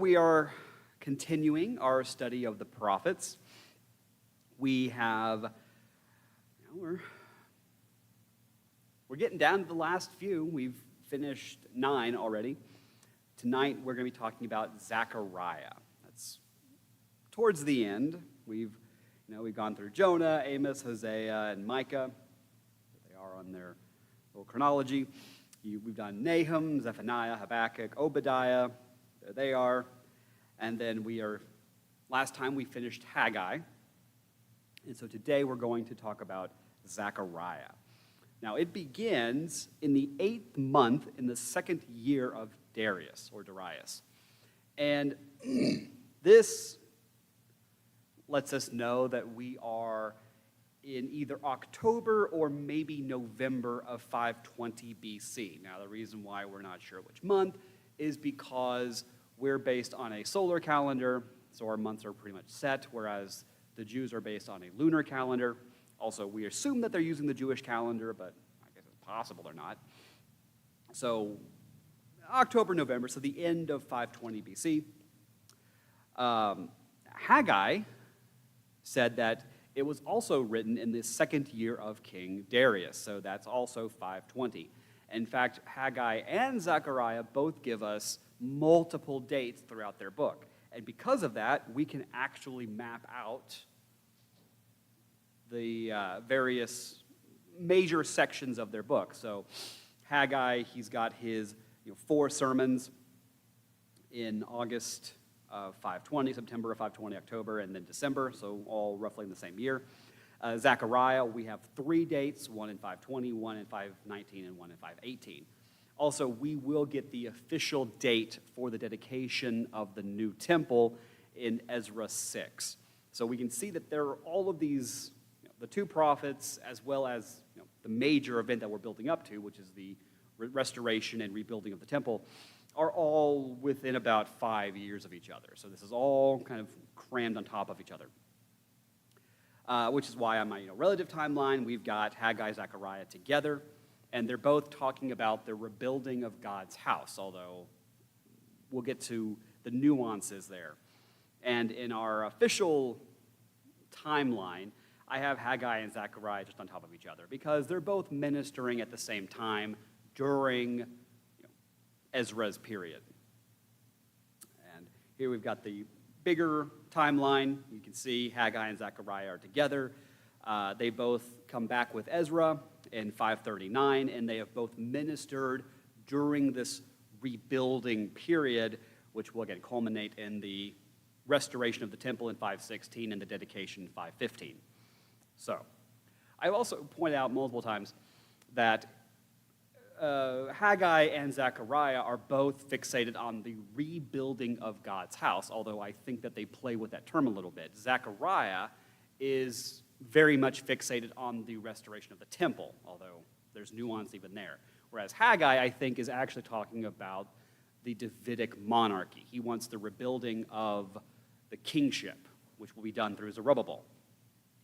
we are continuing our study of the prophets. We have, we're getting down to the last few. We've finished 9 already. Tonight we're going to be talking about Zechariah. That's towards the end. We've gone through Jonah, Amos, Hosea, and Micah. They are on their little chronology. We've done Nahum, Zephaniah, Habakkuk, Obadiah. There they are. And then last time we finished Haggai. And so today we're going to talk about Zechariah. Now it begins in the 8th month in the 2nd year of Darius. And this lets us know that we are in either October or maybe November of 520 BC. Now, the reason why we're not sure which month is because we're based on a solar calendar, so our months are pretty much set, whereas the Jews are based on a lunar calendar. Also, we assume that they're using the Jewish calendar, but I guess it's possible they're not. So, October, November, so the end of 520 BC. Haggai said that it was also written in the 2nd year of King Darius, so that's also 520. In fact, Haggai and Zechariah both give us multiple dates throughout their book. And because of that, we can actually map out the various major sections of their book. So Haggai, he's got his 4 sermons in August of 520, September of 520, October, and then December, so all roughly in the same year. Zechariah, we have 3 dates, one in 520, one in 519, and one in 518. Also, we will get the official date for the dedication of the new temple in Ezra 6. So we can see that there are all of these, the 2 prophets, as well as the major event that we're building up to, which is the restoration and rebuilding of the temple, are all within about 5 years of each other. So this is all kind of crammed on top of each other. Which is why on my relative timeline, we've got Haggai, Zechariah together, and they're both talking about the rebuilding of God's house, although we'll get to the nuances there. And in our official timeline, I have Haggai and Zechariah just on top of each other because they're both ministering at the same time during Ezra's period. And here we've got the bigger timeline. You can see Haggai and Zechariah are together. They both come back with Ezra in 539, and they have both ministered during this rebuilding period, which will again culminate in the restoration of the temple in 516 and the dedication in 515. So, I've also pointed out multiple times that Haggai and Zechariah are both fixated on the rebuilding of God's house, although I think that they play with that term a little bit. Zechariah is very much fixated on the restoration of the temple, although there's nuance even there. Whereas Haggai, I think, is actually talking about the Davidic monarchy. He wants the rebuilding of the kingship, which will be done through Zerubbabel.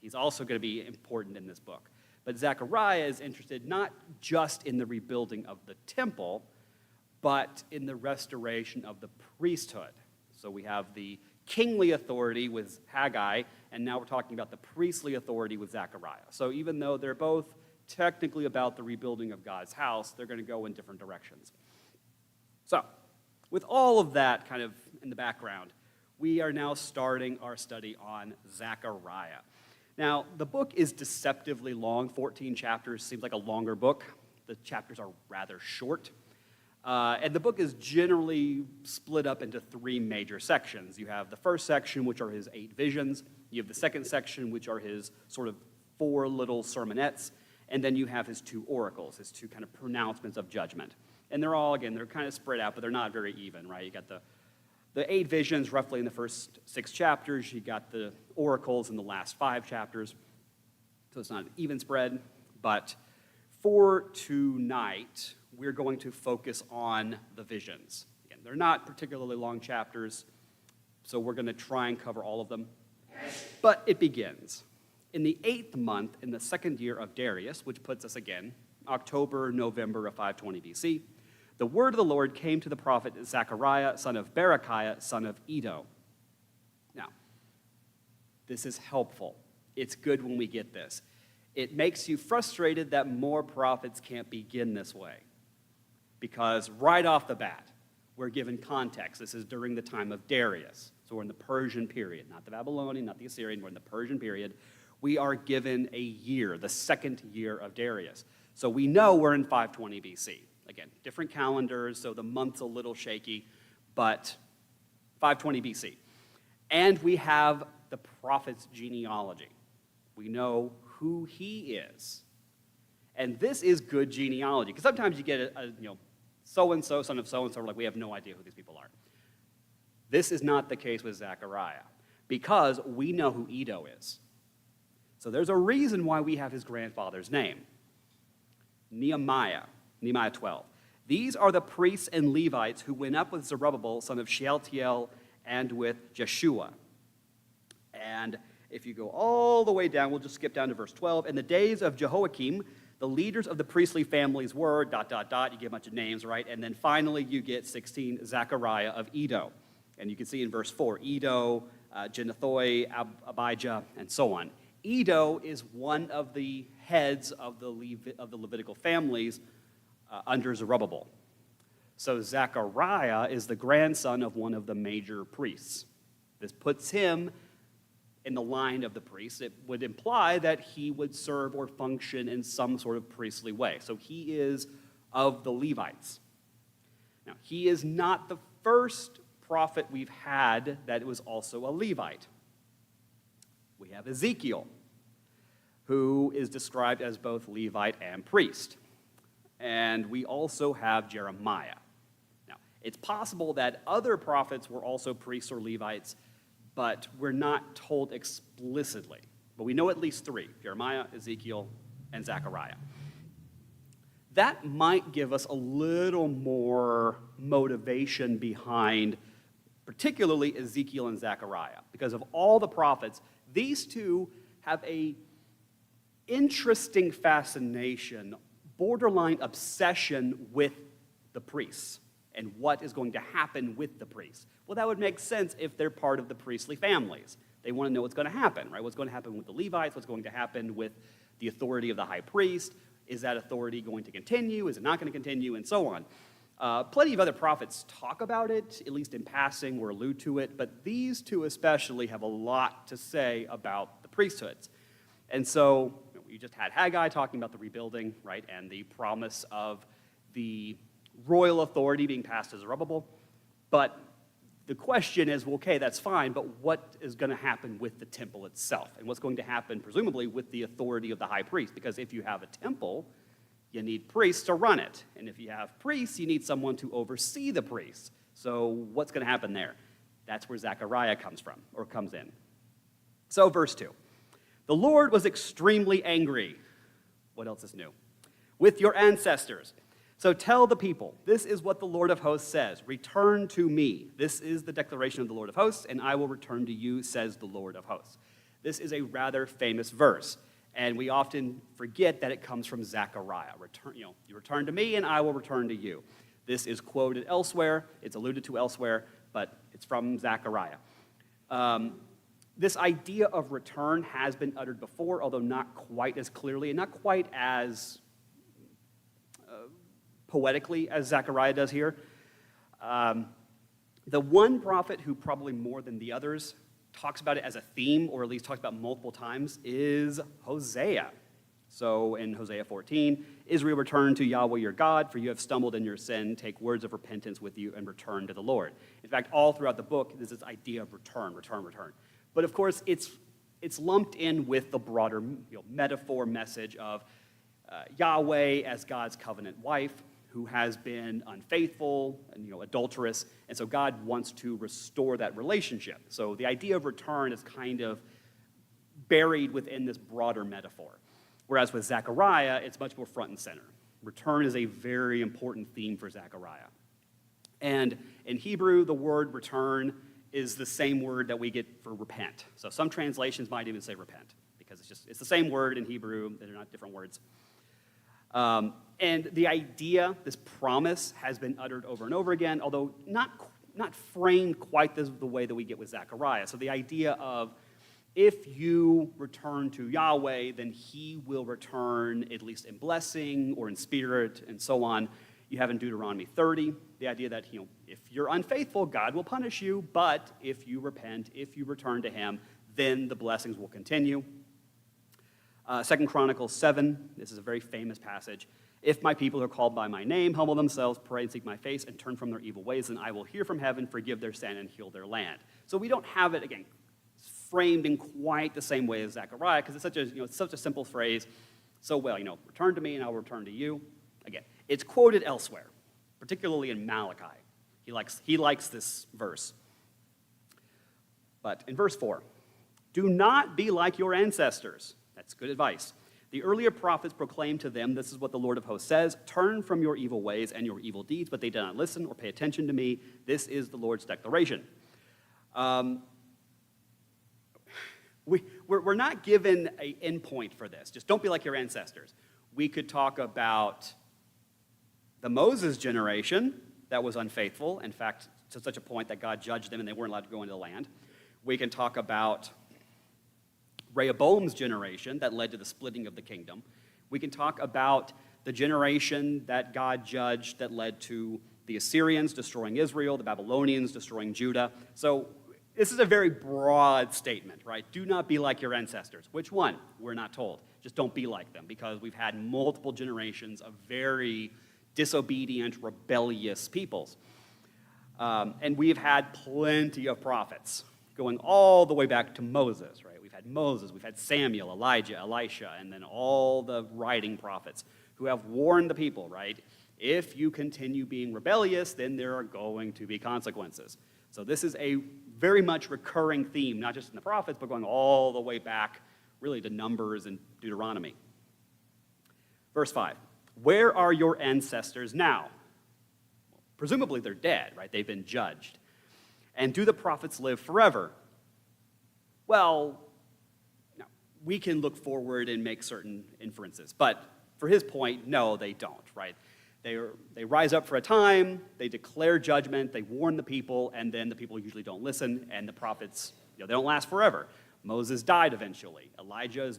He's also going to be important in this book. But Zechariah is interested not just in the rebuilding of the temple, but in the restoration of the priesthood. So we have the kingly authority with Haggai, and now we're talking about the priestly authority with Zechariah. So even though they're both technically about the rebuilding of God's house, they're going to go in different directions. So, with all of that kind of in the background, we are now starting our study on Zechariah. Now, the book is deceptively long. 14 chapters seems like a longer book. The chapters are rather short. And the book is generally split up into 3 major sections. You have the first section, which are his 8 visions. You have the second section, which are his sort of 4 little sermonettes. And then you have his 2 oracles, his 2 kind of pronouncements of judgment. And they're all, again, they're kind of spread out, but they're not very even, right? You got the 8 visions roughly in the first 6 chapters. You got the oracles in the last 5 chapters. So it's not an even spread. But for tonight, we're going to focus on the visions. Again, they're not particularly long chapters, so we're going to try and cover all of them. But it begins. In the 8th month, in the 2nd year of Darius, which puts us again, October, November of 520 BC, the word of the Lord came to the prophet Zechariah, son of Berechiah, son of Iddo. Now, this is helpful. It's good when we get this. It makes you frustrated that more prophets can't begin this way. Because right off the bat, we're given context. This is during the time of Darius. So we're in the Persian period, not the Babylonian, not the Assyrian. We're in the Persian period. We are given a year, the second year of Darius. So we know we're in 520 BC. Again, different calendars, so the month's a little shaky, but 520 BC. And we have the prophet's genealogy. We know who he is. And this is good genealogy, because sometimes you get so-and-so, son of so-and-so, like we have no idea who these people are. This is not the case with Zechariah, because we know who Iddo is. So there's a reason why we have his grandfather's name. Nehemiah 12. These are the priests and Levites who went up with Zerubbabel, son of Shealtiel, and with Jeshua. And if you go all the way down, we'll just skip down to verse 12. In the days of Jehoiakim, the leaders of the priestly families were, ... you get a bunch of names, right? And then finally you get 16, Zechariah of Iddo. And you can see in verse 4, Iddo, Jenathoi, Abijah, and so on. Iddo is one of the heads of the Levitical families under Zerubbabel. So Zechariah is the grandson of one of the major priests. This puts him in the line of the priests. It would imply that he would serve or function in some sort of priestly way. So he is of the Levites. Now, he is not the first prophet we've had that was also a Levite. We have Ezekiel, who is described as both Levite and priest. And we also have Jeremiah. Now, it's possible that other prophets were also priests or Levites, but we're not told explicitly. But we know at least three: Jeremiah, Ezekiel, and Zechariah. That might give us a little more motivation behind particularly Ezekiel and Zechariah. Because of all the prophets, these two have a interesting fascination, borderline obsession with the priests and what is going to happen with the priests. Well, that would make sense if they're part of the priestly families. They want to know what's going to happen, right? What's going to happen with the Levites? What's going to happen with the authority of the high priest? Is that authority going to continue? Is it not going to continue? And so on. Plenty of other prophets talk about it, at least in passing or allude to it, but these two especially have a lot to say about the priesthoods. And so you just had Haggai talking about the rebuilding, right, and the promise of the royal authority being passed to Zerubbabel. But the question is, well, okay, that's fine, but what is going to happen with the temple itself? And what's going to happen, presumably, with the authority of the high priest? Because if you have a temple, you need priests to run it. And if you have priests, you need someone to oversee the priests. So what's going to happen there? That's where Zechariah comes in. So verse 2. The Lord was extremely angry. What else is new? With your ancestors. So tell the people, this is what the Lord of hosts says. Return to me. This is the declaration of the Lord of hosts, and I will return to you, says the Lord of hosts. This is a rather famous verse. And we often forget that it comes from Zechariah. You return to me, and I will return to you. This is quoted elsewhere. It's alluded to elsewhere, but it's from Zechariah. This idea of return has been uttered before, although not quite as clearly and not quite as poetically as Zechariah does here. The one prophet who probably more than the others talks about it as a theme, or at least talks about multiple times, is Hosea. So in Hosea 14, Israel, return to Yahweh your God, for you have stumbled in your sin. Take words of repentance with you and return to the Lord. In fact, all throughout the book, there's this idea of return. But of course, it's lumped in with the broader metaphor message of Yahweh as God's covenant wife, who has been unfaithful and adulterous, and so God wants to restore that relationship. So the idea of return is kind of buried within this broader metaphor. Whereas with Zechariah, it's much more front and center. Return is a very important theme for Zechariah. And in Hebrew, the word return is the same word that we get for repent. So some translations might even say repent, because it's the same word in Hebrew. They're not different words. And the idea, this promise, has been uttered over and over again, although not framed quite the way that we get with Zechariah. So the idea of, if you return to Yahweh, then he will return at least in blessing or in spirit and so on. You have in Deuteronomy 30 the idea that, if you're unfaithful, God will punish you, but if you repent, if you return to him, then the blessings will continue. 2 Chronicles 7, this is a very famous passage. If my people who are called by my name humble themselves, pray and seek my face, and turn from their evil ways, then I will hear from heaven, forgive their sin, and heal their land. So we don't have it, again, framed in quite the same way as Zechariah, because it's such a simple phrase. So, return to me and I'll return to you. Again, it's quoted elsewhere, particularly in Malachi. He likes this verse. But in verse 4, do not be like your ancestors. That's good advice. The earlier prophets proclaimed to them, this is what the Lord of hosts says, turn from your evil ways and your evil deeds, but they did not listen or pay attention to me. This is the Lord's declaration. We're not given an endpoint for this. Just don't be like your ancestors. We could talk about the Moses generation that was unfaithful, in fact, to such a point that God judged them and they weren't allowed to go into the land. We can talk about Rehoboam's generation that led to the splitting of the kingdom. We can talk about the generation that God judged that led to the Assyrians destroying Israel, the Babylonians destroying Judah. So this is a very broad statement, right? Do not be like your ancestors. Which one? We're not told. Just don't be like them, because we've had multiple generations of very disobedient, rebellious peoples. And we've had plenty of prophets going all the way back to Moses, right? We've had Moses, we've had Samuel, Elijah, Elisha, and then all the writing prophets who have warned the people, right? If you continue being rebellious, then there are going to be consequences. So this is a very much recurring theme, not just in the prophets, but going all the way back, really, to Numbers and Deuteronomy. Verse 5, where are your ancestors now? Presumably they're dead, right? They've been judged. And do the prophets live forever? Well, no, we can look forward and make certain inferences. But for his point, no, they don't, right? They rise up for a time, they declare judgment, they warn the people, and then the people usually don't listen, and the prophets, they don't last forever. Moses died eventually. Elijah is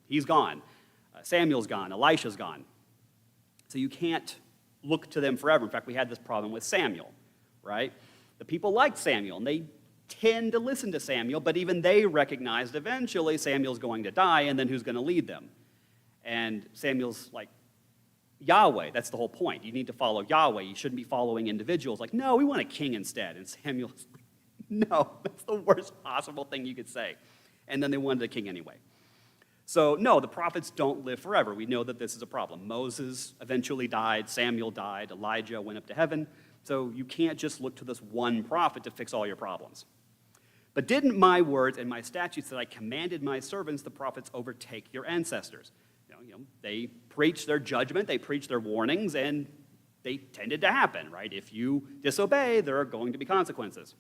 he's gone. Samuel's gone. Elisha's gone. So you can't look to them forever. In fact, we had this problem with Samuel, right? The people liked Samuel, and they tend to listen to Samuel, but even they recognized eventually Samuel's going to die, and then who's going to lead them? And Samuel's like, Yahweh, that's the whole point. You need to follow Yahweh. You shouldn't be following individuals. Like, no, we want a king instead. And Samuel's like, no, that's the worst possible thing you could say. And then they wanted a king anyway. So, no, the prophets don't live forever. We know that this is a problem. Moses eventually died. Samuel died. Elijah went up to heaven. So you can't just look to this one prophet to fix all your problems. But didn't my words and my statutes that I commanded my servants, the prophets, overtake your ancestors? They preached their judgment, they preached their warnings, and they tended to happen, right? If you disobey, there are going to be consequences.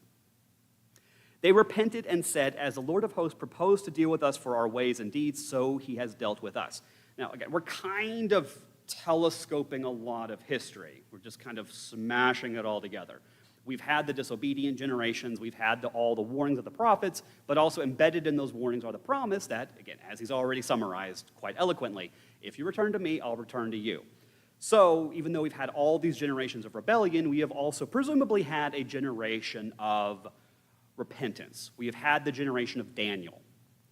They repented and said, as the Lord of hosts proposed to deal with us for our ways and deeds, so he has dealt with us. Now, again, we're kind of telescoping a lot of history. We're just kind of smashing it all together. We've had the disobedient generations, we've had all the warnings of the prophets, but also embedded in those warnings are the promise that, again, as he's already summarized quite eloquently, if you return to me, I'll return to you. So even though we've had all these generations of rebellion, we have also presumably had a generation of repentance. We have had the generation of Daniel,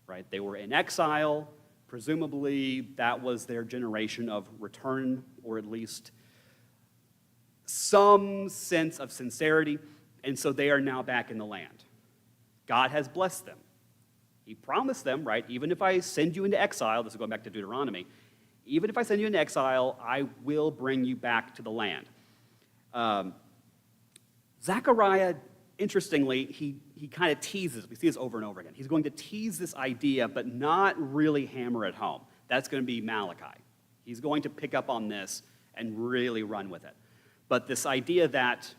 right? They were in exile. Presumably that was their generation of return, or at least some sense of sincerity, and so they are now back in the land. God has blessed them. He promised them, right, even if I send you into exile, this is going back to Deuteronomy, even if I send you into exile, I will bring you back to the land. Zechariah, interestingly, he kind of teases, we see this over and over again. He's going to tease this idea, but not really hammer it home. That's going to be Malachi. He's going to pick up on this and really run with it. But this idea that,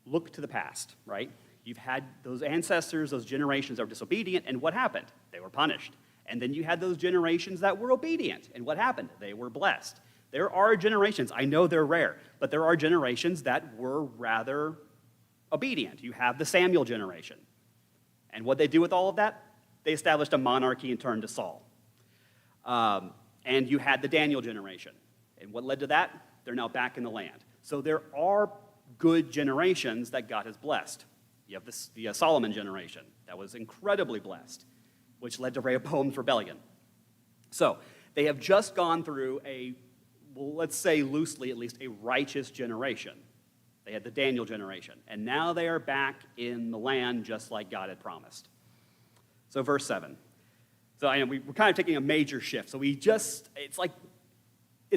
look to the past, right? You've had those ancestors, those generations that were disobedient, and what happened? They were punished. And then you had those generations that were obedient. And what happened? They were blessed. There are generations, I know they're rare, but there are generations that were rather obedient. You have the Samuel generation. And what they do with all of that? They established a monarchy and turned to Saul. And you had the Daniel generation. And what led to that? They're now back in the land. So there are good generations that God has blessed. You have the Solomon generation that was incredibly blessed, which led to Rehoboam's rebellion. So they have just gone through let's say loosely at least, a righteous generation. They had the Daniel generation. And now they are back in the land just like God had promised. So verse 7. So I know we're kind of taking a major shift. So it's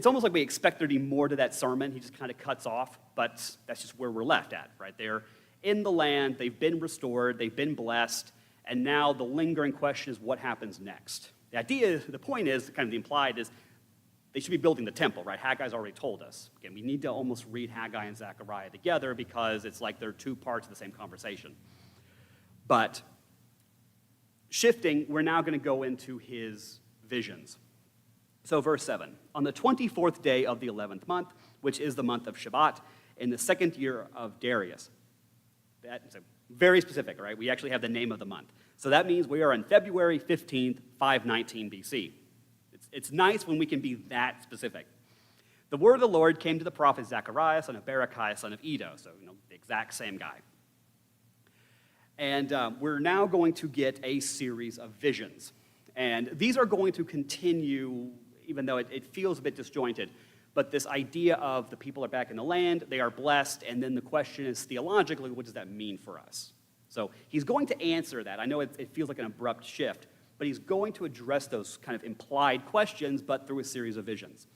almost like we expect there to be more to that sermon. He just kind of cuts off, but that's just where we're left at, right? They're in the land, they've been restored, they've been blessed, and now the lingering question is what happens next? The point is, kind of the implied is, they should be building the temple, right? Haggai's already told us. Again, we need to almost read Haggai and Zechariah together because it's like they're two parts of the same conversation. But shifting, we're now going to go into his visions. So verse 7, on the 24th day of the 11th month, which is the month of Shabbat, in the second year of Darius. That's very specific, right? We actually have the name of the month. So that means we are on February 15th, 519 BC. It's nice when we can be that specific. The word of the Lord came to the prophet Zechariah, son of Berechiah, son of Iddo, so the exact same guy. And we're now going to get a series of visions. And these are going to continue, even though it feels a bit disjointed, but this idea of the people are back in the land, they are blessed, and then the question is theologically, what does that mean for us? So he's going to answer that. I know it feels like an abrupt shift, but he's going to address those kind of implied questions, but through a series of visions.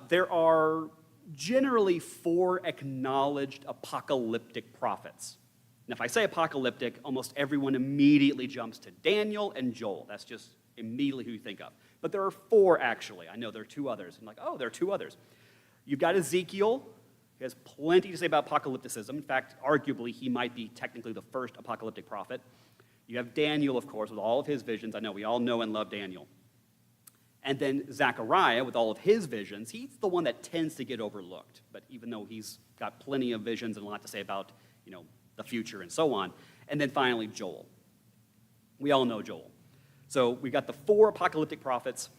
There are generally 4 acknowledged apocalyptic prophets. Now, if I say apocalyptic, almost everyone immediately jumps to Daniel and Joel. That's just immediately who you think of. But there are 4, actually. I know there are 2 others. I'm like, oh, there are 2 others. You've got Ezekiel. He has plenty to say about apocalypticism. In fact, arguably, he might be technically the first apocalyptic prophet. You have Daniel, of course, with all of his visions. I know we all know and love Daniel. And then Zechariah, with all of his visions, he's the one that tends to get overlooked. But even though he's got plenty of visions and a lot to say about, the future and so on. And then finally, Joel. We all know Joel. So we've got the 4 apocalyptic prophets.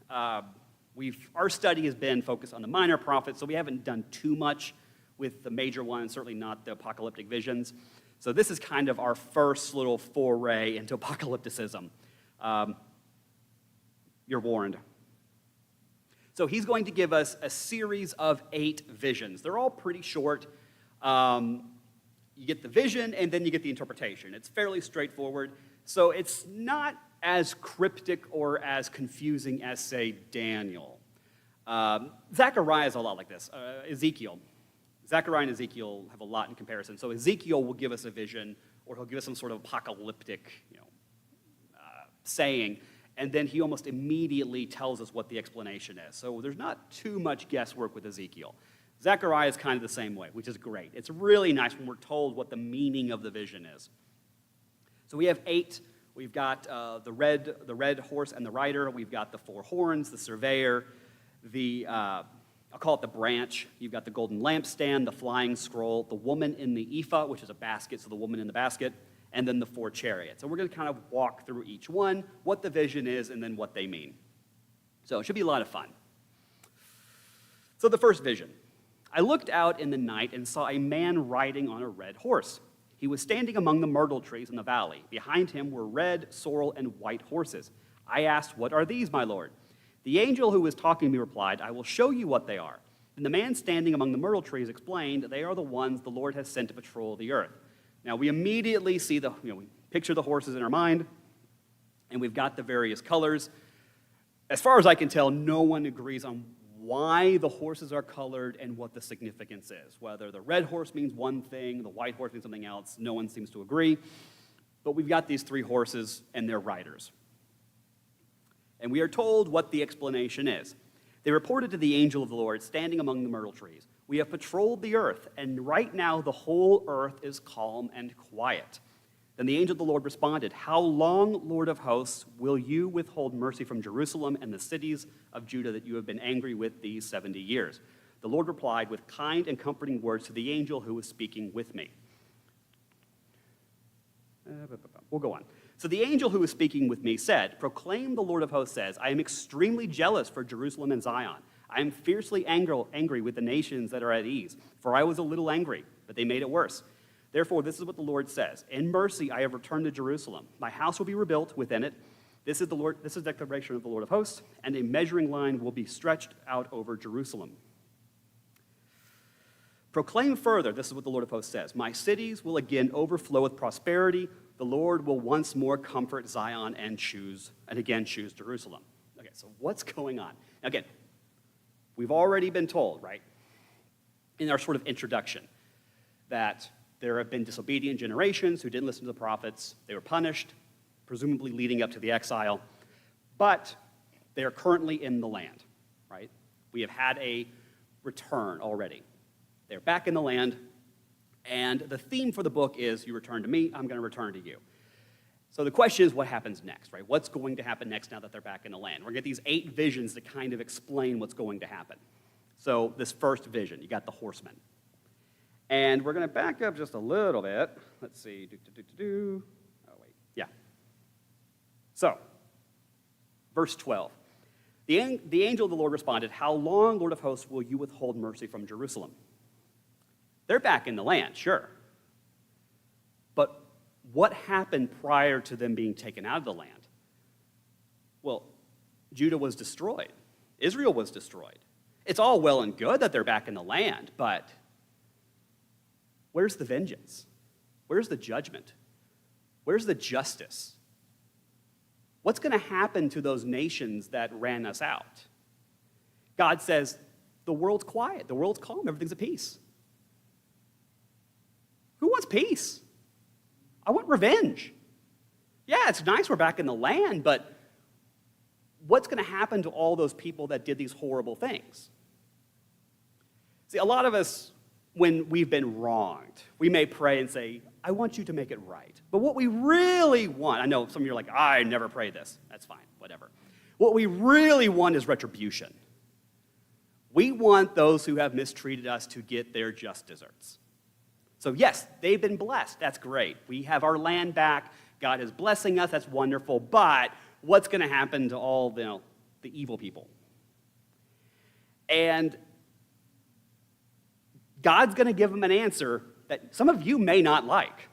Our study has been focused on the minor prophets, so we haven't done too much with the major ones, certainly not the apocalyptic visions. So this is kind of our first little foray into apocalypticism. You're warned. So he's going to give us a series of 8 visions. They're all pretty short. You get the vision, and then you get the interpretation. It's fairly straightforward. So it's not as cryptic or as confusing as, say, Daniel. Zechariah is a lot like this. Ezekiel. Zechariah and Ezekiel have a lot in comparison. So Ezekiel will give us a vision, or he'll give us some sort of apocalyptic saying, and then he almost immediately tells us what the explanation is. So there's not too much guesswork with Ezekiel. Zechariah is kind of the same way, which is great. It's really nice when we're told what the meaning of the vision is. So we have 8. We've got the red horse and the rider. We've got the 4 horns, the surveyor, I'll call it the branch. You've got the golden lampstand, the flying scroll, the woman in the ephah, which is a basket, so the woman in the basket, and then the 4 chariots. So we're going to kind of walk through each one, what the vision is, and then what they mean. So it should be a lot of fun. So the first vision. I looked out in the night and saw a man riding on a red horse. He was standing among the myrtle trees in the valley. Behind him were red, sorrel, and white horses. I asked, "What are these, my lord?" The angel who was talking to me replied, "I will show you what they are." And the man standing among the myrtle trees explained, "They are the ones the Lord has sent to patrol the earth." Now we immediately see we picture the horses in our mind, and we've got the various colors. As far as I can tell, no one agrees on why the horses are colored and what the significance is. Whether the red horse means one thing, the white horse means something else, no one seems to agree. But we've got these 3 horses and their riders. And we are told what the explanation is. They reported to the angel of the Lord standing among the myrtle trees, "We have patrolled the earth, and right now the whole earth is calm and quiet." Then the angel of the Lord responded, "How long, Lord of hosts, will you withhold mercy from Jerusalem and the cities of Judah that you have been angry with these 70 years?" The Lord replied with kind and comforting words to the angel who was speaking with me. We'll go on. So the angel who was speaking with me said, "Proclaim, the Lord of hosts says, I am extremely jealous for Jerusalem and Zion. I am fiercely angry with the nations that are at ease, for I was a little angry, but they made it worse. Therefore, this is what the Lord says. In mercy I have returned to Jerusalem. My house will be rebuilt within it. This is the declaration of the Lord of hosts, and a measuring line will be stretched out over Jerusalem. Proclaim further, this is what the Lord of hosts says. My cities will again overflow with prosperity. The Lord will once more comfort Zion and again choose Jerusalem." Okay, so what's going on? Again, we've already been told, right, in our sort of introduction, that there have been disobedient generations who didn't listen to the prophets. They were punished, presumably leading up to the exile. But they are currently in the land, right? We have had a return already. They're back in the land, and the theme for the book is, you return to me, I'm going to return to you. So the question is, what happens next, right? What's going to happen next now that they're back in the land? We're going to get these 8 visions that kind of explain what's going to happen. So this first vision, you got the horsemen. And we're going to back up just a little bit. Let's see. Oh, wait. Yeah. So, verse 12. The angel of the Lord responded, "How long, Lord of hosts, will you withhold mercy from Jerusalem?" They're back in the land, sure. But what happened prior to them being taken out of the land? Well, Judah was destroyed. Israel was destroyed. It's all well and good that they're back in the land, but where's the vengeance? Where's the judgment? Where's the justice? What's going to happen to those nations that ran us out? God says, the world's quiet, the world's calm, everything's at peace. Who wants peace? I want revenge. Yeah, it's nice we're back in the land, but what's going to happen to all those people that did these horrible things? See, a lot of us, when we've been wronged, we may pray and say, I want you to make it right. But what we really want, I know some of you are like, I never pray this. That's fine, whatever. What we really want is retribution. We want those who have mistreated us to get their just deserts. So yes, they've been blessed. That's great. We have our land back. God is blessing us. That's wonderful. But what's going to happen to all the evil people? And God's going to give them an answer that some of you may not like.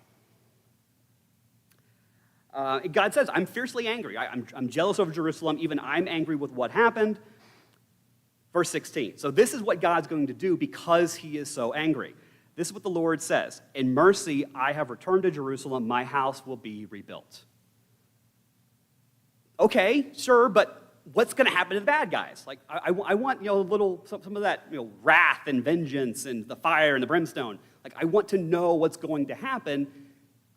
God says, I'm fiercely angry. I'm jealous over Jerusalem. Even I'm angry with what happened. Verse 16. So this is what God's going to do because he is so angry. This is what the Lord says. In mercy, I have returned to Jerusalem. My house will be rebuilt. Okay, sure, but what's going to happen to the bad guys? Like, I want, some of that, wrath and vengeance and the fire and the brimstone. Like, I want to know what's going to happen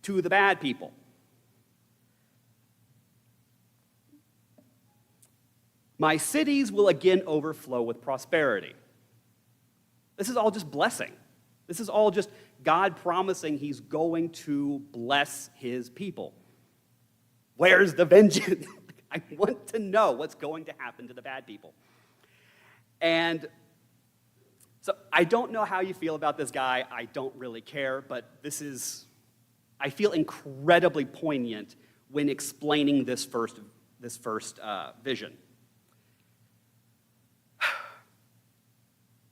to the bad people. My cities will again overflow with prosperity. This is all just blessing. This is all just God promising he's going to bless his people. Where's the vengeance? I want to know what's going to happen to the bad people. And so I don't know how you feel about this guy. I don't really care, but I feel incredibly poignant when explaining this first vision.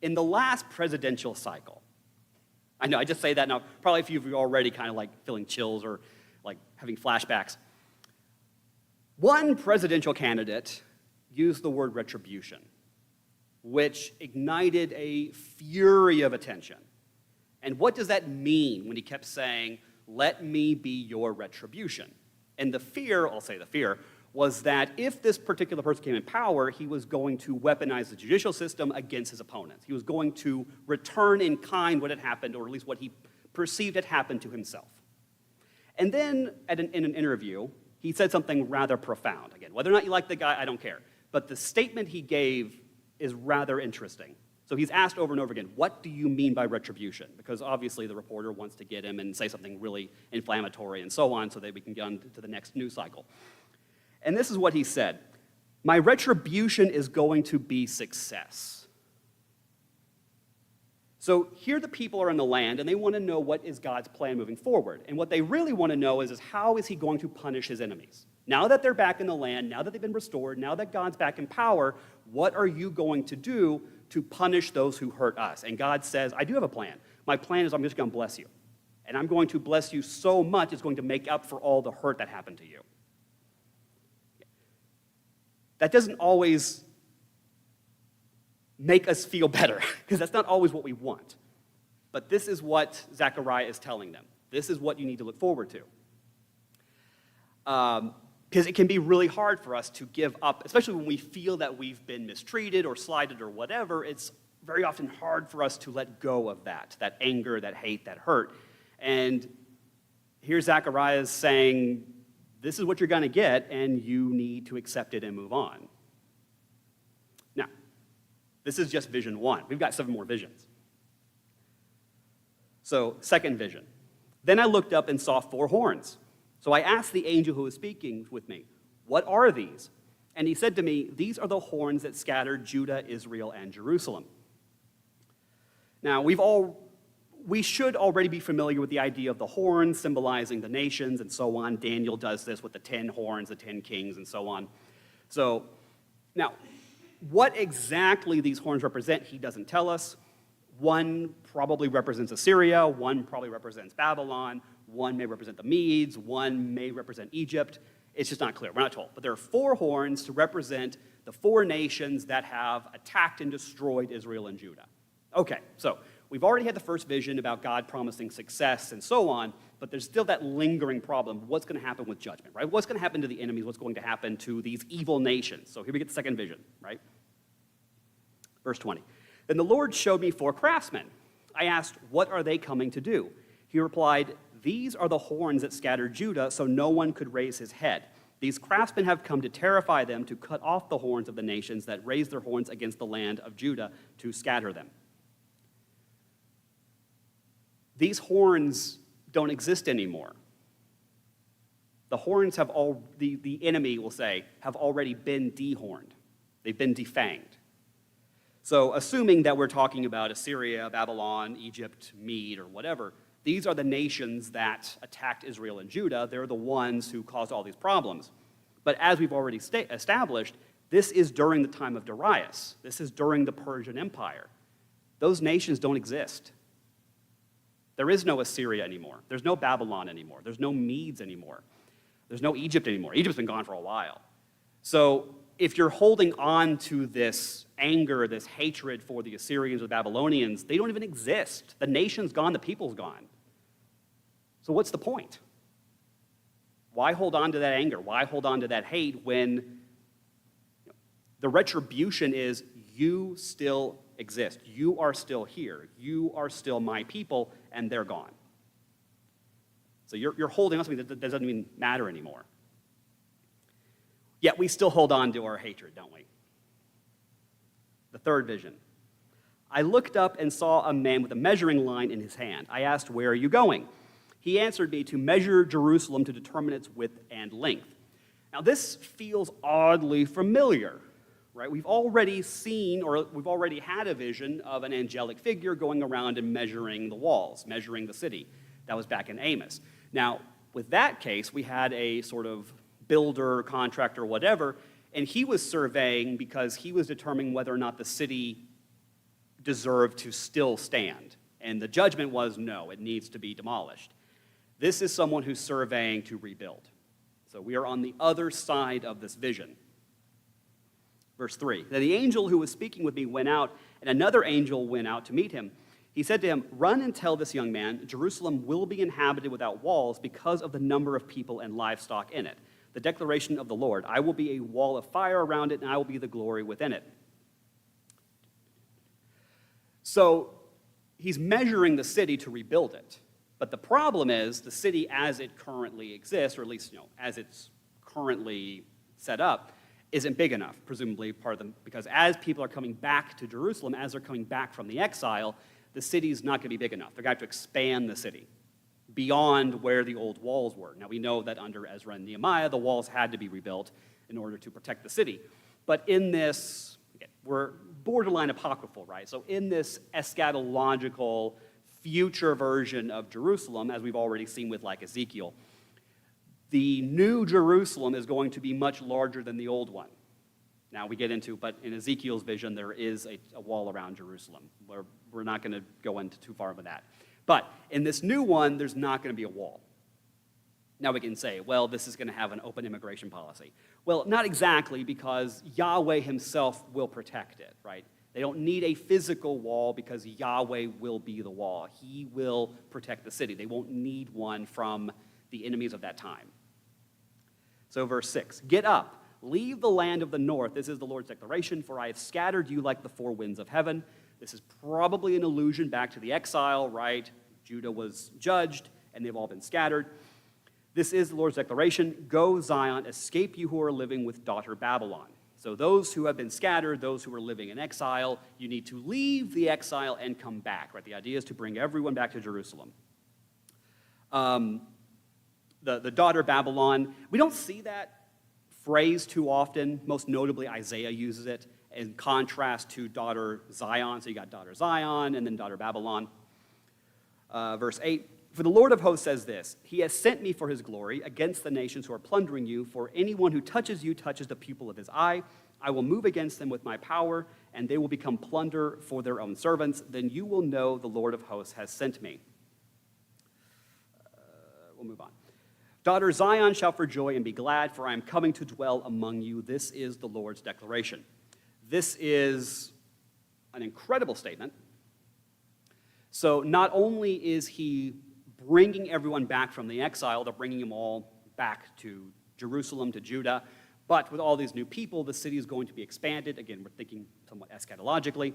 In the last presidential cycle, I know I just say that now, probably a few of you are already kind of like feeling chills or like having flashbacks. One presidential candidate used the word retribution, which ignited a fury of attention. And what does that mean when he kept saying, let me be your retribution? And the fear, I'll say the fear, was that if this particular person came in power, he was going to weaponize the judicial system against his opponents. He was going to return in kind what had happened, or at least what he perceived had happened to himself. And then in an interview, he said something rather profound. Again, whether or not you like the guy, I don't care. But the statement he gave is rather interesting. So he's asked over and over again, what do you mean by retribution? Because obviously the reporter wants to get him and say something really inflammatory and so on so that we can get on to the next news cycle. And this is what he said. My retribution is going to be success. So here the people are in the land, and they want to know what is God's plan moving forward. And what they really want to know is how is he going to punish his enemies? Now that they're back in the land, now that they've been restored, now that God's back in power, what are you going to do to punish those who hurt us? And God says, I do have a plan. My plan is I'm just going to bless you. And I'm going to bless you so much it's going to make up for all the hurt that happened to you. That doesn't always make us feel better, because that's not always what we want. But this is what Zechariah is telling them. This is what you need to look forward to. Because it can be really hard for us to give up, especially when we feel that we've been mistreated or slighted or whatever. It's very often hard for us to let go of that anger, that hate, that hurt. And here Zechariah is saying, this is what you're going to get, and you need to accept it and move on. Now, this is just vision one. We've got 7 more visions. So, second vision. Then I looked up and saw 4 horns. So I asked the angel who was speaking with me, what are these? And he said to me, these are the horns that scattered Judah, Israel, and Jerusalem. Now, we should already be familiar with the idea of the horns symbolizing the nations and so on. Daniel does this with the 10 horns, the 10 kings, and so on. So, now, what exactly these horns represent, he doesn't tell us. One probably represents Assyria, one probably represents Babylon, one may represent the Medes, one may represent Egypt. It's just not clear. We're not told. But there are 4 horns to represent the 4 nations that have attacked and destroyed Israel and Judah. Okay, so we've already had the first vision about God promising success and so on, but there's still that lingering problem. What's going to happen with judgment, right? What's going to happen to the enemies? What's going to happen to these evil nations? So here we get the second vision, right? Verse 20. Then the Lord showed me 4 craftsmen. I asked, what are they coming to do? He replied, these are the horns that scattered Judah, so no one could raise his head. These craftsmen have come to terrify them, to cut off the horns of the nations that raise their horns against the land of Judah, to scatter them. These horns don't exist anymore. The horns have the enemy will say, have already been dehorned. They've been defanged. So assuming that we're talking about Assyria, Babylon, Egypt, Mede, or whatever, these are the nations that attacked Israel and Judah. They're the ones who caused all these problems. But as we've already established, this is during the time of Darius. This is during the Persian Empire. Those nations don't exist. There is no Assyria anymore. There's no Babylon anymore. There's no Medes anymore. There's no Egypt anymore. Egypt's been gone for a while. So if you're holding on to this anger, this hatred for the Assyrians or the Babylonians, they don't even exist. The nation's gone, the people's gone. So what's the point? Why hold on to that anger? Why hold on to that hate when the retribution is you still exist. You are still here. You are still my people, and they're gone. So you're holding on to something that doesn't even matter anymore. Yet we still hold on to our hatred, don't we? The third vision. I looked up and saw a man with a measuring line in his hand. I asked, where are you going? He answered me, to measure Jerusalem to determine its width and length. Now this feels oddly familiar, right? We've already seen, or we've already had a vision of an angelic figure going around and measuring the walls, measuring the city. That was back in Amos. Now, with that case, we had a sort of builder, contractor, whatever, and he was surveying because he was determining whether or not the city deserved to still stand. And the judgment was no, it needs to be demolished. This is someone who's surveying to rebuild. So we are on the other side of this vision. Verse 3, then the angel who was speaking with me went out, and another angel went out to meet him. He said to him, run and tell this young man, Jerusalem will be inhabited without walls because of the number of people and livestock in it. The declaration of the Lord, I will be a wall of fire around it, and I will be the glory within it. So he's measuring the city to rebuild it. But the problem is the city as it currently exists, or at least as it's currently set up, isn't big enough, presumably part of them, because as people are coming back to Jerusalem, as they're coming back from the exile, the city's not going to be big enough. They're going to have to expand the city beyond where the old walls were. Now, we know that under Ezra and Nehemiah, the walls had to be rebuilt in order to protect the city. But in this, again, we're borderline apocryphal, right? So in this eschatological future version of Jerusalem, as we've already seen with like Ezekiel, the new Jerusalem is going to be much larger than the old one. Now we get into, but in Ezekiel's vision, there is a wall around Jerusalem. We're not going to go into too far with that. But in this new one, there's not going to be a wall. Now we can say, well, this is going to have an open immigration policy. Well, not exactly, because Yahweh himself will protect it, right? They don't need a physical wall because Yahweh will be the wall. He will protect the city. They won't need one from the enemies of that time. So verse 6, get up, leave the land of the north. This is the Lord's declaration, for I have scattered you like the four winds of heaven. This is probably an allusion back to the exile, right? Judah was judged, and they've all been scattered. This is the Lord's declaration, go Zion, escape you who are living with daughter Babylon. So those who have been scattered, those who are living in exile, you need to leave the exile and come back, right? The idea is to bring everyone back to Jerusalem. The daughter Babylon, we don't see that phrase too often. Most notably, Isaiah uses it in contrast to daughter Zion. So you got daughter Zion and then daughter Babylon. Verse 8, for the Lord of hosts says this, he has sent me for his glory against the nations who are plundering you, for anyone who touches you touches the pupil of his eye. I will move against them with my power, and they will become plunder for their own servants. Then you will know the Lord of hosts has sent me. We'll move on. Daughter Zion shall for joy and be glad, for I am coming to dwell among you. This is the Lord's declaration. This is an incredible statement. So not only is he bringing everyone back from the exile, they're bringing them all back to Jerusalem, to Judah, but with all these new people, the city is going to be expanded. Again, we're thinking somewhat eschatologically.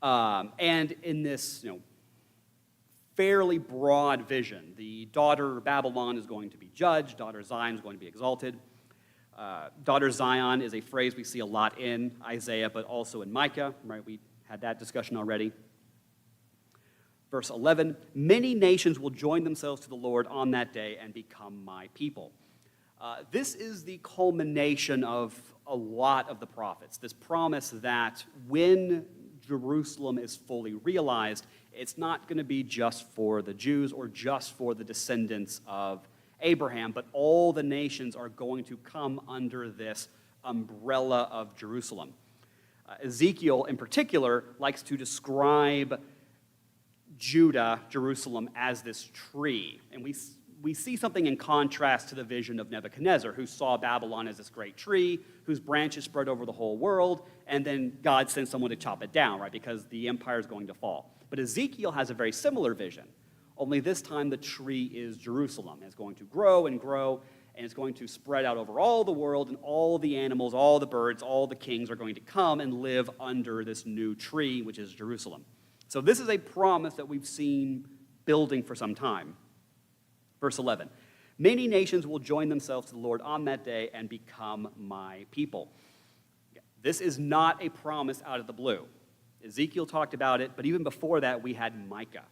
And in this, fairly broad vision, the daughter Babylon is going to be judged, daughter Zion is going to be exalted. Daughter Zion is a phrase we see a lot in Isaiah, but also in Micah, right? We had that discussion already. Verse 11, many nations will join themselves to the Lord on that day and become my people. This is the culmination of a lot of the prophets, this promise that when Jerusalem is fully realized, it's not going to be just for the Jews or just for the descendants of Abraham, but all the nations are going to come under this umbrella of Jerusalem. Ezekiel, in particular, likes to describe Judah, Jerusalem, as this tree. And we see something in contrast to the vision of Nebuchadnezzar, who saw Babylon as this great tree, whose branches spread over the whole world, and then God sends someone to chop it down, right, because the empire is going to fall. But Ezekiel has a very similar vision, only this time the tree is Jerusalem. It's going to grow and grow, and it's going to spread out over all the world, and all the animals, all the birds, all the kings are going to come and live under this new tree, which is Jerusalem. So this is a promise that we've seen building for some time. Verse 11, many nations will join themselves to the Lord on that day and become my people. This is not a promise out of the blue. Ezekiel talked about it, but even before that, we had Micah.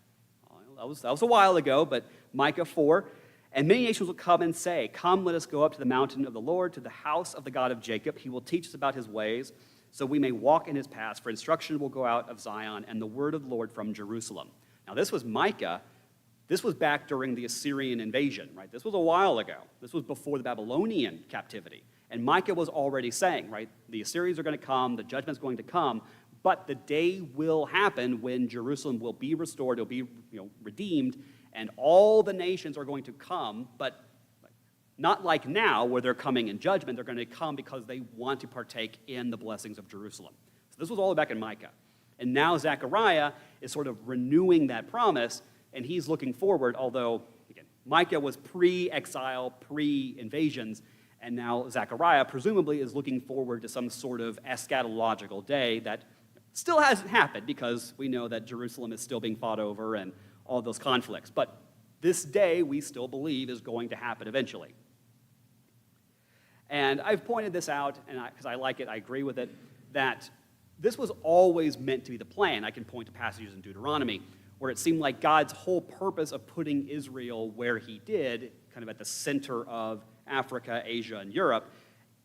That was a while ago, but Micah 4. And many nations will come and say, come, let us go up to the mountain of the Lord, to the house of the God of Jacob. He will teach us about his ways, so we may walk in his paths. For instruction will go out of Zion, and the word of the Lord from Jerusalem. Now, this was Micah. This was back during the Assyrian invasion, right? This was a while ago. This was before the Babylonian captivity. And Micah was already saying, right, the Assyrians are going to come, the judgment's going to come, but the day will happen when Jerusalem will be restored, it'll be redeemed, and all the nations are going to come, but not like now where they're coming in judgment. They're going to come because they want to partake in the blessings of Jerusalem. So this was all back in Micah. And now Zechariah is sort of renewing that promise, and he's looking forward, although, again, Micah was pre-exile, pre-invasions, and now Zechariah presumably is looking forward to some sort of eschatological day that still hasn't happened because we know that Jerusalem is still being fought over and all those conflicts. But this day we still believe is going to happen eventually. And I've pointed this out, and because I like it, I agree with it, that this was always meant to be the plan. I can point to passages in Deuteronomy where it seemed like God's whole purpose of putting Israel where he did, kind of at the center of Africa, Asia, and Europe,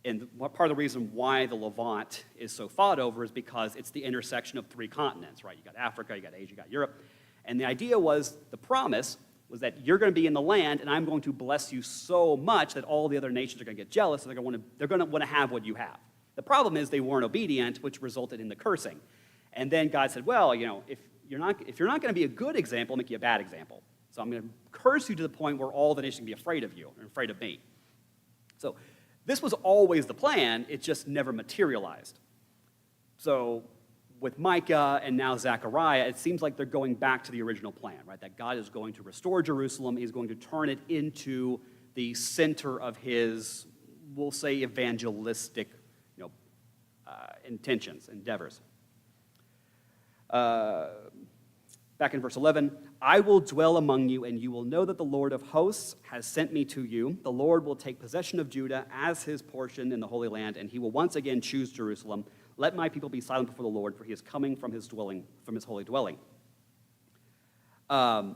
and part of the reason why the Levant is so fought over is because it's the intersection of three continents, right? You got Africa, you got Asia, you got Europe. And the idea was, the promise was that you're going to be in the land, and I'm going to bless you so much that all the other nations are going to get jealous, and they're going to want to have what you have. The problem is they weren't obedient, which resulted in the cursing. And then God said, well, you know, if you're not going to be a good example, I'll make you a bad example. So I'm going to curse you to the point where all the nations can be afraid of you and afraid of me. So this was always the plan, it just never materialized. So with Micah and now Zechariah, it seems like they're going back to the original plan, right? That God is going to restore Jerusalem, he's going to turn it into the center of his, we'll say, evangelistic, intentions, endeavors. Back in verse 11, I will dwell among you, and you will know that the Lord of hosts has sent me to you. The Lord will take possession of Judah as his portion in the Holy Land, and he will once again choose Jerusalem. Let my people be silent before the Lord, for he is coming from his dwelling, from his holy dwelling. Now,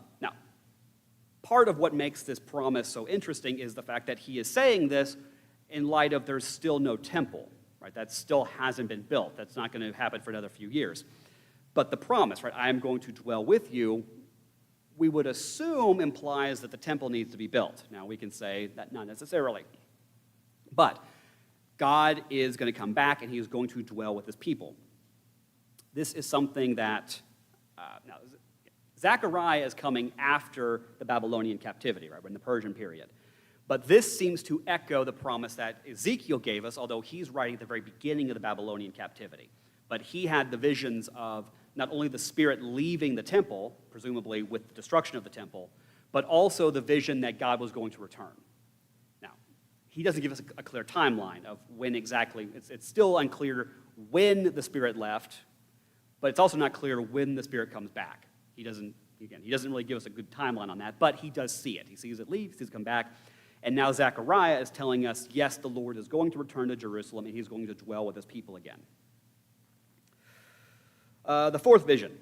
part of what makes this promise so interesting is the fact that he is saying this in light of there's still no temple, right? That still hasn't been built. That's not going to happen for another few years. But the promise, right, I am going to dwell with you, we would assume implies that the temple needs to be built. Now, we can say that not necessarily. But God is going to come back, and he is going to dwell with his people. This is something that, now, Zechariah is coming after the Babylonian captivity, right, we're in the Persian period. But this seems to echo the promise that Ezekiel gave us, although he's writing at the very beginning of the Babylonian captivity. But he had the visions of not only the Spirit leaving the temple, presumably with the destruction of the temple, but also the vision that God was going to return. Now, he doesn't give us a clear timeline of when exactly. It's still unclear when the Spirit left, but it's also not clear when the Spirit comes back. He doesn't really give us a good timeline on that, but he does see it. He sees it leave, he sees it come back. And now Zechariah is telling us, yes, the Lord is going to return to Jerusalem, and he's going to dwell with his people again. The fourth vision,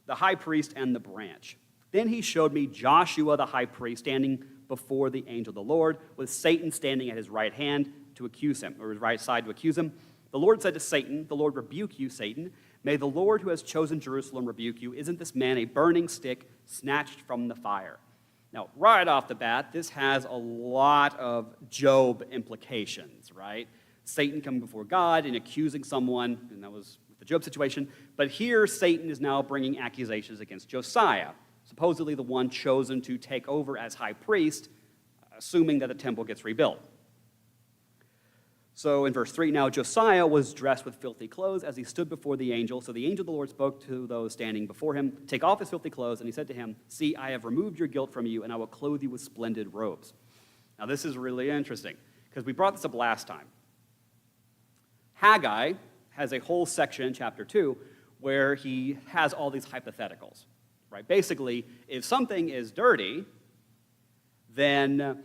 the high priest and the branch. Then he showed me Joshua the high priest standing before the angel of the Lord, with Satan standing at his right hand to accuse him, or his right side to accuse him. The Lord said to Satan, the Lord rebuke you, Satan. May the Lord who has chosen Jerusalem rebuke you. Isn't this man a burning stick snatched from the fire? Now, right off the bat, this has a lot of Job implications, right? Satan coming before God and accusing someone, and that was the Job situation. But here, Satan is now bringing accusations against Josiah, supposedly the one chosen to take over as high priest, assuming that the temple gets rebuilt. So in verse 3, now Josiah was dressed with filthy clothes as he stood before the angel. So the angel of the Lord spoke to those standing before him, take off his filthy clothes, and he said to him, see, I have removed your guilt from you, and I will clothe you with splendid robes. Now this is really interesting, because we brought this up last time. Haggai has a whole section in chapter 2 where he has all these hypotheticals, right? Basically, if something is dirty, then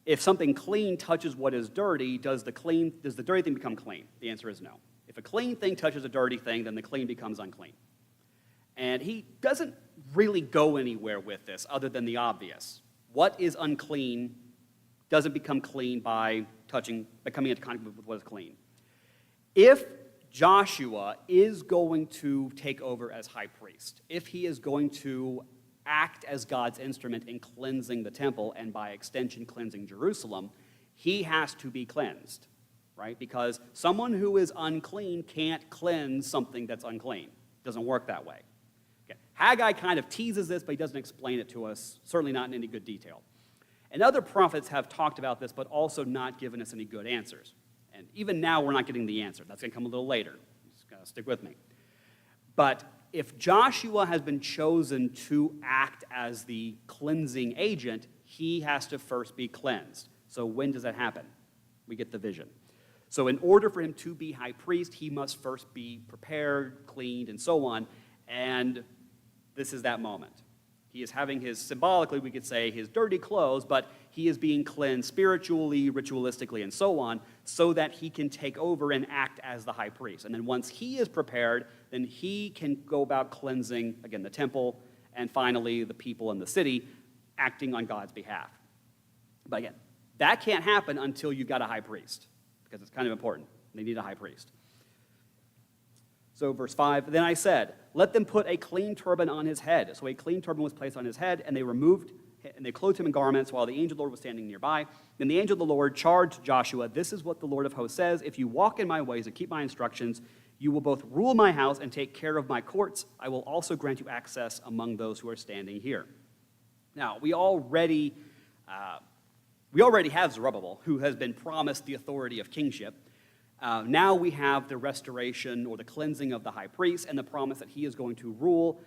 if something clean touches what is dirty, does the dirty thing become clean? The answer is no. If a clean thing touches a dirty thing, then the clean becomes unclean. And he doesn't really go anywhere with this other than the obvious. What is unclean doesn't become clean by coming into contact with what is clean. If Joshua is going to take over as high priest, if he is going to act as God's instrument in cleansing the temple and by extension cleansing Jerusalem, he has to be cleansed, right? Because someone who is unclean can't cleanse something that's unclean. It doesn't work that way. Okay. Haggai kind of teases this, but he doesn't explain it to us, certainly not in any good detail. And other prophets have talked about this, but also not given us any good answers. And even now, we're not getting the answer. That's going to come a little later. Just gotta stick with me. But if Joshua has been chosen to act as the cleansing agent, he has to first be cleansed. So when does that happen? We get the vision. So in order for him to be high priest, he must first be prepared, cleaned, and so on. And this is that moment. He is having his, symbolically, we could say, his dirty clothes, but he is being cleansed spiritually, ritualistically, and so on, so that he can take over and act as the high priest. And then once he is prepared, then he can go about cleansing, again, the temple, and finally the people in the city, acting on God's behalf. But again, that can't happen until you've got a high priest, because it's kind of important. They need a high priest. So verse 5, then I said, let them put a clean turban on his head. So a clean turban was placed on his head, and they clothed him in garments while the angel of the Lord was standing nearby. Then the angel of the Lord charged Joshua, this is what the Lord of hosts says, if you walk in my ways and keep my instructions, you will both rule my house and take care of my courts. I will also grant you access among those who are standing here. Now, we already have Zerubbabel, who has been promised the authority of kingship. Now we have the restoration or the cleansing of the high priest and the promise that he is going to rule,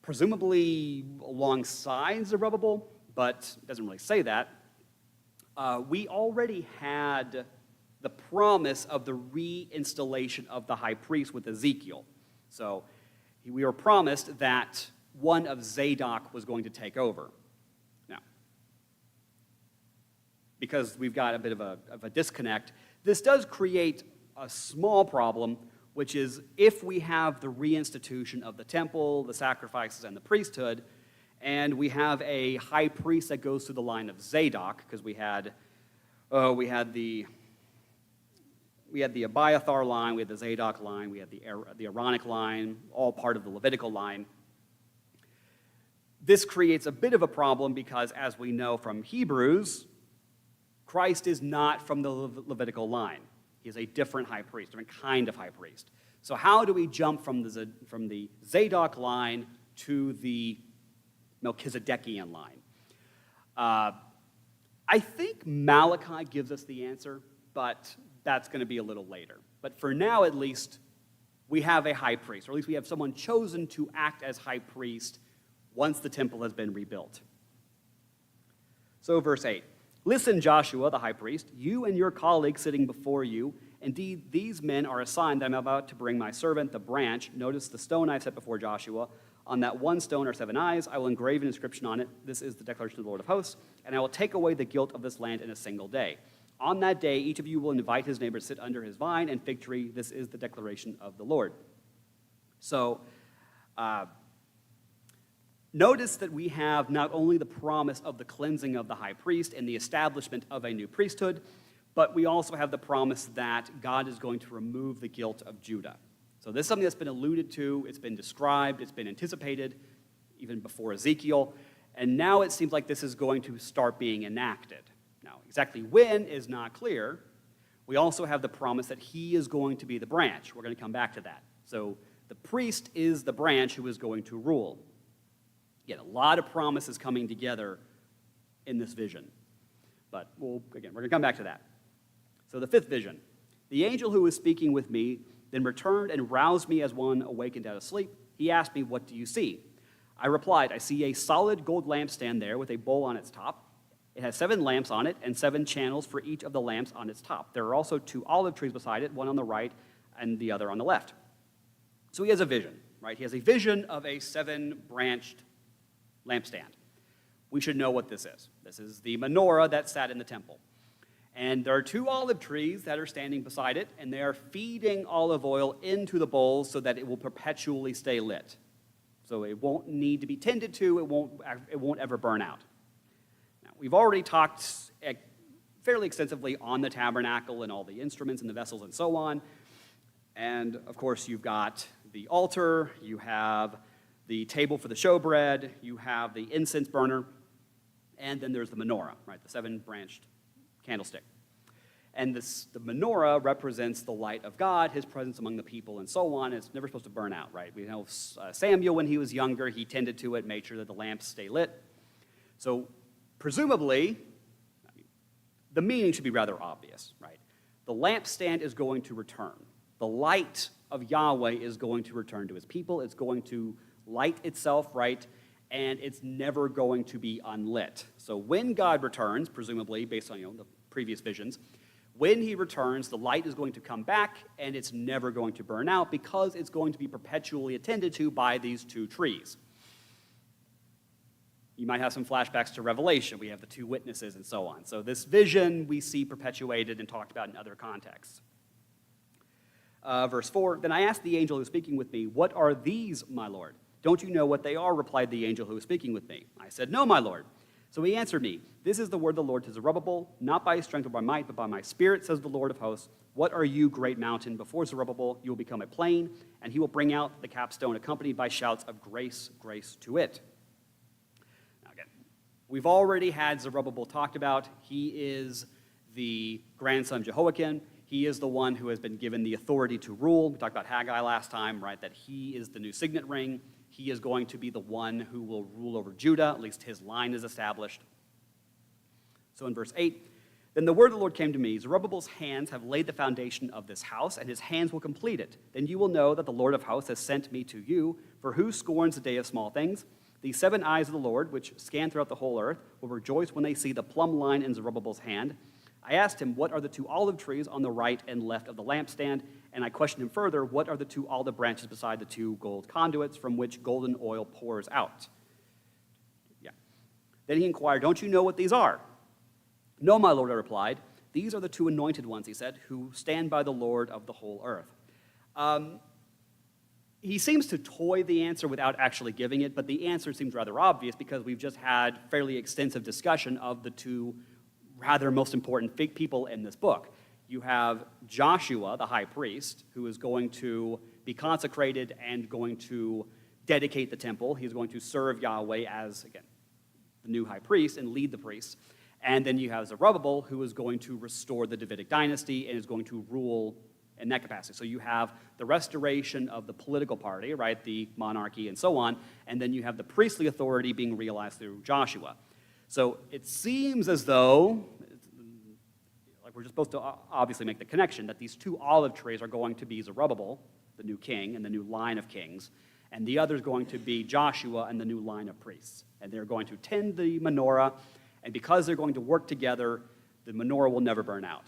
presumably alongside Zerubbabel, but it doesn't really say that. We already had the promise of the reinstallation of the high priest with Ezekiel. So we were promised that one of Zadok was going to take over. Now, because we've got a bit of a disconnect, this does create a small problem, which is if we have the reinstitution of the temple, the sacrifices, and the priesthood, and we have a high priest that goes through the line of Zadok, because we had the Abiathar line, we had the Zadok line, we had the Aaronic line, all part of the Levitical line. This creates a bit of a problem because, as we know from Hebrews, Christ is not from the Levitical line. He is a different high priest, different kind of high priest. So how do we jump from the Zadok line to the Melchizedekian line? I think Malachi gives us the answer, but that's going to be a little later. But for now, at least, we have a high priest, or at least we have someone chosen to act as high priest once the temple has been rebuilt. So verse 8. Listen, Joshua, the high priest, you and your colleagues sitting before you. Indeed, these men are a sign that I'm about to bring my servant, the branch. Notice the stone I've set before Joshua. On that one stone are 7 eyes. I will engrave an inscription on it. This is the declaration of the Lord of hosts. And I will take away the guilt of this land in a single day. On that day, each of you will invite his neighbor to sit under his vine and fig tree. This is the declaration of the Lord. So, notice that we have not only the promise of the cleansing of the high priest and the establishment of a new priesthood, but we also have the promise that God is going to remove the guilt of Judah. So this is something that's been alluded to, it's been described, it's been anticipated, even before Ezekiel, and now it seems like this is going to start being enacted. Now, exactly when is not clear. We also have the promise that he is going to be the branch. We're going to come back to that. So the priest is the branch who is going to rule. Again, a lot of promises coming together in this vision. But we're going to come back to that. So the fifth vision. The angel who was speaking with me then returned and roused me as one awakened out of sleep. He asked me, what do you see? I replied, I see a solid gold lampstand there with a bowl on its top. It has 7 lamps on it and 7 channels for each of the lamps on its top. There are also 2 olive trees beside it, one on the right and the other on the left. So he has a vision, right? He has a vision of a 7-branched lampstand. We should know what this is. This is the menorah that sat in the temple. And there are 2 olive trees that are standing beside it, and they are feeding olive oil into the bowls so that it will perpetually stay lit. So it won't need to be tended to, it won't ever burn out. Now, we've already talked fairly extensively on the tabernacle and all the instruments and the vessels and so on. And of course, you've got the altar, you have the table for the showbread, you have the incense burner, and then there's the menorah, right, the 7-branched candlestick. And the menorah represents the light of God, his presence among the people, and so on. It's never supposed to burn out, right? We know Samuel, when he was younger, he tended to it, made sure that the lamps stay lit. So presumably, the meaning should be rather obvious, right? The lampstand is going to return. The light of Yahweh is going to return to his people. It's going to light itself, right? And it's never going to be unlit. So when God returns, presumably based on the previous visions, when he returns, the light is going to come back and it's never going to burn out because it's going to be perpetually attended to by these 2 trees. You might have some flashbacks to Revelation. We have the two witnesses and so on. So this vision we see perpetuated and talked about in other contexts. Verse 4, then I asked the angel who was speaking with me, what are these, my Lord? Don't you know what they are? Replied the angel who was speaking with me. I said, no, my Lord. So he answered me, this is the word of the Lord to Zerubbabel, not by strength or by might, but by my spirit, says the Lord of hosts. What are you, great mountain? Before Zerubbabel, you will become a plain, and he will bring out the capstone, accompanied by shouts of grace, grace to it. Now again, we've already had Zerubbabel talked about. He is the grandson of Jehoiakim. He is the one who has been given the authority to rule. We talked about Haggai last time, right, that he is the new signet ring. He is going to be the one who will rule over Judah, at least his line is established. So in verse 8, then the word of the Lord came to me, Zerubbabel's hands have laid the foundation of this house, and his hands will complete it. Then you will know that the Lord of hosts has sent me to you, for who scorns the day of small things? The 7 eyes of the Lord, which scan throughout the whole earth, will rejoice when they see the plumb line in Zerubbabel's hand. I asked him, what are the 2 olive trees on the right and left of the lampstand? And I questioned him further, what are the 2 olive branches beside the 2 gold conduits from which golden oil pours out? Yeah. Then he inquired, don't you know what these are? No, my Lord, I replied. These are the 2 anointed ones, he said, who stand by the Lord of the whole earth. He seems to toy the answer without actually giving it, but the answer seems rather obvious because we've just had fairly extensive discussion of the 2 rather most important people in this book. You have Joshua, the high priest, who is going to be consecrated and going to dedicate the temple. He's going to serve Yahweh as, again, the new high priest and lead the priests. And then you have Zerubbabel, who is going to restore the Davidic dynasty and is going to rule in that capacity. So you have the restoration of the political party, right, the monarchy and so on, and then you have the priestly authority being realized through Joshua. So it seems as though, like we're just supposed to obviously make the connection, that these 2 olive trees are going to be Zerubbabel, the new king, and the new line of kings, and the other is going to be Joshua and the new line of priests. And they're going to tend the menorah, and because they're going to work together, the menorah will never burn out.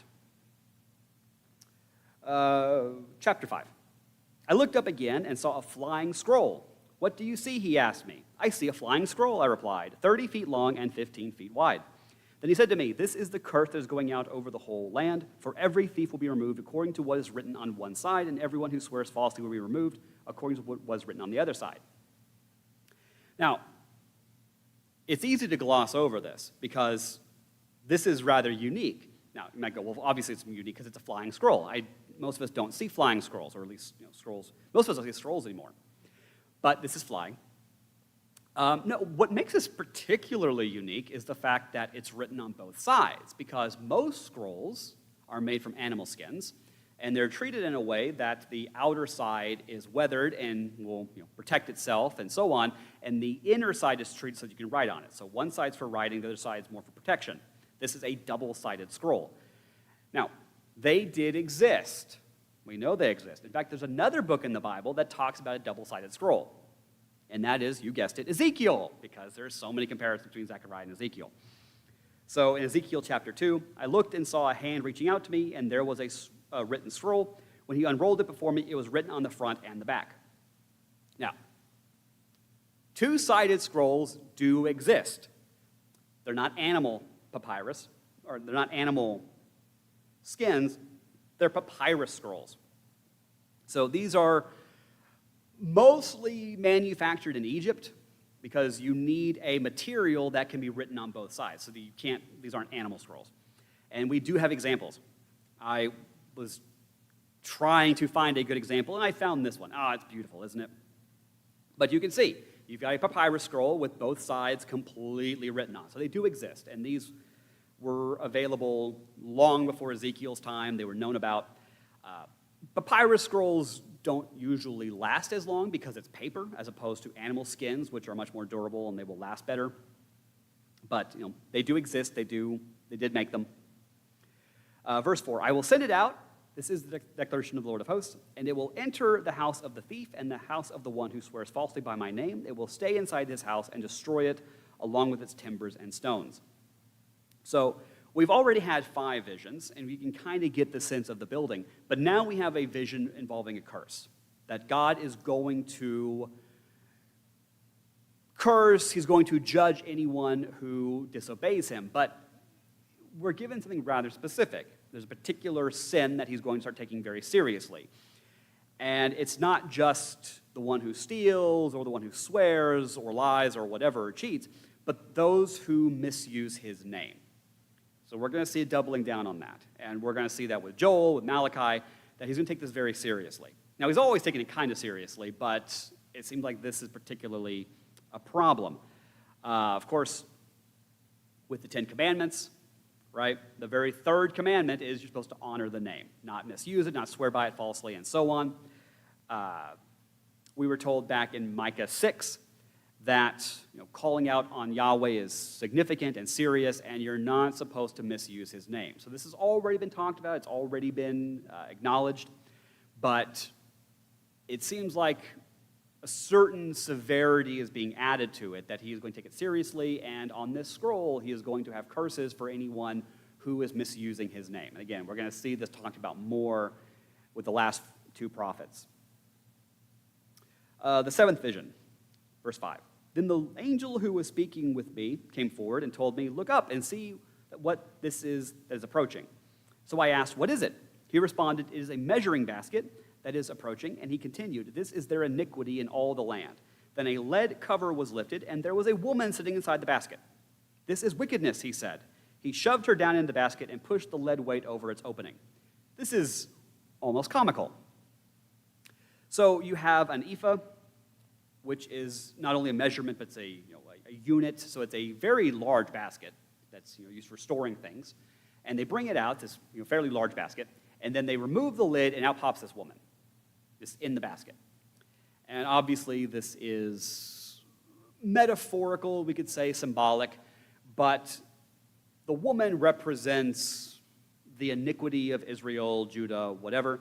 Chapter 5. I looked up again and saw a flying scroll. What do you see, he asked me. I see a flying scroll, I replied, 30 feet long and 15 feet wide. Then he said to me, this is the curse that is going out over the whole land, for every thief will be removed according to what is written on one side, and everyone who swears falsely will be removed according to what was written on the other side. Now, it's easy to gloss over this because this is rather unique. Now, you might go, well, obviously it's unique because it's a flying scroll. Most of us don't see flying scrolls, or at least scrolls. Most of us don't see scrolls anymore. But this is flying. No, what makes this particularly unique is the fact that it's written on both sides, because most scrolls are made from animal skins, and they're treated in a way that the outer side is weathered and will protect itself and so on, and the inner side is treated so that you can write on it. So one side's for writing, the other side's more for protection. This is a double-sided scroll. Now, they did exist. We know they exist. In fact, there's another book in the Bible that talks about a double-sided scroll. And that is, you guessed it, Ezekiel, because there's so many comparisons between Zechariah and Ezekiel. So in Ezekiel chapter 2, I looked and saw a hand reaching out to me, and there was a written scroll. When he unrolled it before me, it was written on the front and the back. Now, 2-sided scrolls do exist. They're not animal papyrus, or they're not animal skins, they're papyrus scrolls. So these are mostly manufactured in Egypt because you need a material that can be written on both sides. So these aren't animal scrolls. And we do have examples. I was trying to find a good example, and I found this one. It's beautiful, isn't it? But you can see, you've got a papyrus scroll with both sides completely written on. So they do exist, and these were available long before Ezekiel's time. They were known about. Papyrus scrolls don't usually last as long because it's paper as opposed to animal skins, which are much more durable and they will last better. But they do exist. They did make them. Verse 4, I will send it out. This is the declaration of the Lord of hosts. And it will enter the house of the thief and the house of the one who swears falsely by my name. It will stay inside his house and destroy it along with its timbers and stones. So we've already had 5 visions, and we can kind of get the sense of the building. But now we have a vision involving a curse, that God is going to curse. He's going to judge anyone who disobeys him. But we're given something rather specific. There's a particular sin that he's going to start taking very seriously. And it's not just the one who steals or the one who swears or lies or whatever or cheats, but those who misuse his name. So we're going to see a doubling down on that. And we're going to see that with Joel, with Malachi, that he's going to take this very seriously. Now, he's always taken it kind of seriously, but it seems like this is particularly a problem. Of course, with the Ten Commandments, right, the very third commandment is you're supposed to honor the name, not misuse it, not swear by it falsely, and so on. We were told back in Micah 6 that calling out on Yahweh is significant and serious, and you're not supposed to misuse his name. So this has already been talked about. It's already been acknowledged. But it seems like a certain severity is being added to it, that he is going to take it seriously, and on this scroll, he is going to have curses for anyone who is misusing his name. And again, we're going to see this talked about more with the last two prophets. The seventh vision, verse 5. Then the angel who was speaking with me came forward and told me, "Look up and see what this is that is approaching." So I asked, "What is it?" He responded, "It is a measuring basket that is approaching." And he continued, "This is their iniquity in all the land." Then a lead cover was lifted, and there was a woman sitting inside the basket. "This is wickedness," he said. He shoved her down in the basket and pushed the lead weight over its opening. This is almost comical. So you have an ephah, which is not only a measurement, but it's a unit. So it's a very large basket that's used for storing things. And they bring it out, this fairly large basket, and then they remove the lid, and out pops this woman, just in the basket. And obviously this is metaphorical, we could say, symbolic, but the woman represents the iniquity of Israel, Judah, whatever.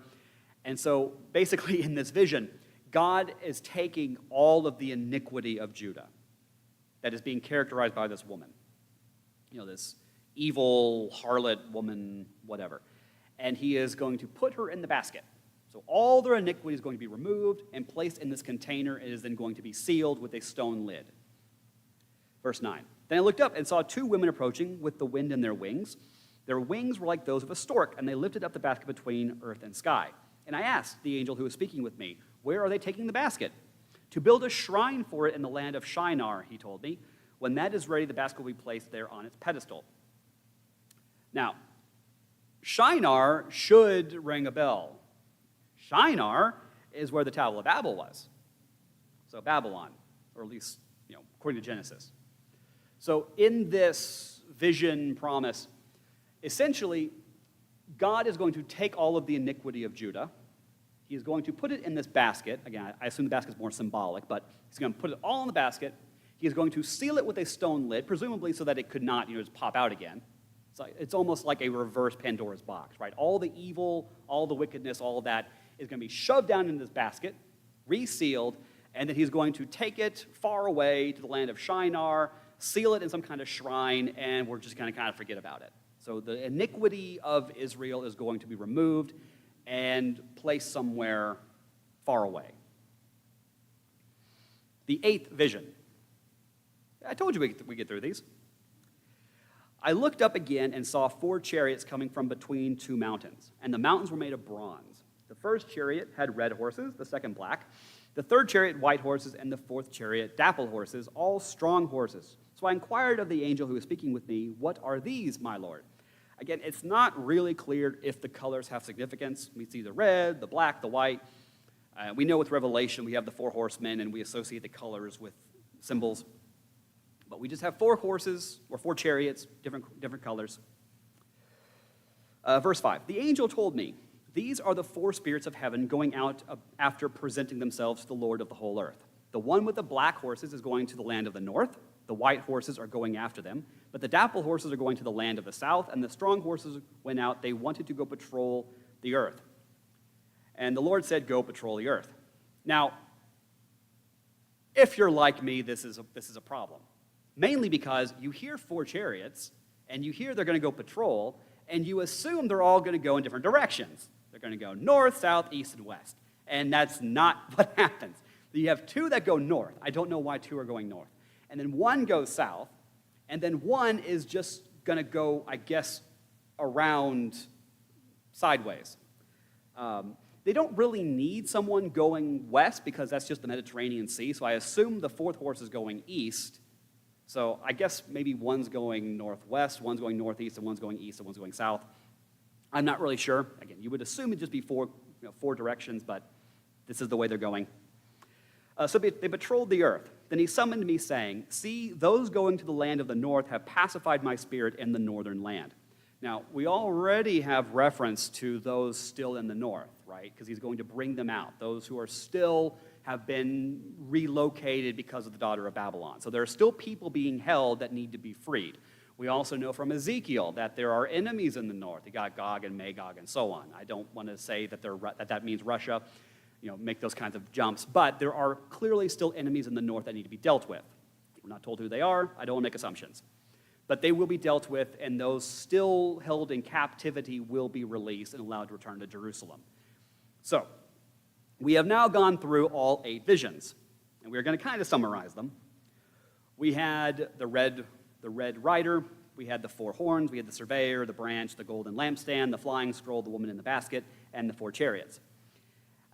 And so basically in this vision, God is taking all of the iniquity of Judah that is being characterized by this woman, this evil harlot woman, whatever. And he is going to put her in the basket. So all their iniquity is going to be removed and placed in this container. It is then going to be sealed with a stone lid. Verse 9. Then I looked up and saw two women approaching with the wind in their wings. Their wings were like those of a stork, and they lifted up the basket between earth and sky. And I asked the angel who was speaking with me, "Where are they taking the basket?" "To build a shrine for it in the land of Shinar," he told me. "When that is ready, the basket will be placed there on its pedestal." Now, Shinar should ring a bell. Shinar is where the Tower of Babel was. So Babylon, or at least, according to Genesis. So in this vision promise, essentially, God is going to take all of the iniquity of Judah. He is going to put it in this basket. Again, I assume the basket is more symbolic, but he's going to put it all in the basket. He is going to seal it with a stone lid, presumably so that it could not, just pop out again. It's almost like a reverse Pandora's box, right? All the evil, all the wickedness, all of that is going to be shoved down in this basket, resealed, and then he's going to take it far away to the land of Shinar, seal it in some kind of shrine, and we're just going to kind of forget about it. So the iniquity of Israel is going to be removed and placed somewhere far away. The eighth vision. I told you we get through these. I looked up again and saw 4 chariots coming from between 2 mountains, and the mountains were made of bronze. The first chariot had red horses, the second black. The third chariot white horses, and the fourth chariot dapple horses, all strong horses. So I inquired of the angel who was speaking with me, "What are these, my lord?" Again, it's not really clear if the colors have significance. We see the red, the black, the white. We know with Revelation we have the 4 horsemen, and we associate the colors with symbols. But we just have 4 horses, or 4 chariots, different colors. Verse 5, the angel told me, "These are the 4 spirits of heaven going out after presenting themselves to the Lord of the whole earth. The one with the black horses is going to the land of the north. The white horses are going after them. But the dapple horses are going to the land of the south, and the strong horses went out. They wanted to go patrol the earth." And the Lord said, "Go patrol the earth." Now, if you're like me, this is a problem. Mainly because you hear 4 chariots, and you hear they're going to go patrol, and you assume they're all going to go in different directions. They're going to go north, south, east, and west. And that's not what happens. You have 2 that go north. I don't know why 2 are going north. and then one goes south, and then one is just going to go, I guess, around sideways. They don't really need someone going west because that's just the Mediterranean Sea, so I assume the fourth horse is going east. So I guess maybe one's going northwest, one's going northeast, and one's going east, and one's going south. I'm not really sure. Again, you would assume it'd just be four directions, but this is the way they're going. So they patrolled the earth. Then he summoned me, saying, "See, those going to the land of the north have pacified my spirit in the northern land." Now, we already have reference to those still in the north, right? Because he's going to bring them out, those who are still have been relocated because of the daughter of Babylon. So there are still people being held that need to be freed. We also know from Ezekiel that there are enemies in the north. You got Gog and Magog and so on. I don't want to say that that means Russia, make those kinds of jumps, but there are clearly still enemies in the north that need to be dealt with. We're not told who they are. I don't want to make assumptions. But they will be dealt with, and those still held in captivity will be released and allowed to return to Jerusalem. So, we have now gone through all 8 visions, and we're going to kind of summarize them. We had the red rider, we had the 4 horns, we had the surveyor, the branch, the golden lampstand, the flying scroll, the woman in the basket, and the 4 chariots.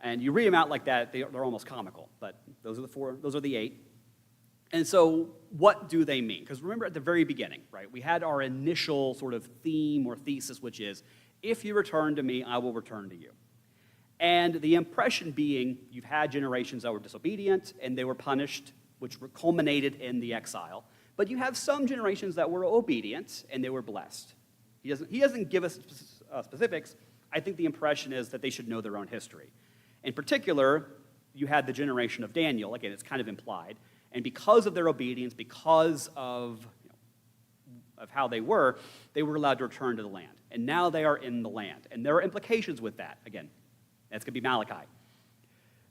And you read them out like that, they're almost comical, but those are the 8. And so what do they mean? Because remember at the very beginning, right, we had our initial sort of theme or thesis, which is, if you return to me, I will return to you. And the impression being, you've had generations that were disobedient, and they were punished, which culminated in the exile. But you have some generations that were obedient, and they were blessed. He doesn't give us specifics. I think the impression is that they should know their own history. In particular, you had the generation of Daniel. Again, it's kind of implied. And because of their obedience, because of how they were allowed to return to the land. And now they are in the land. And there are implications with that. Again, that's going to be Malachi.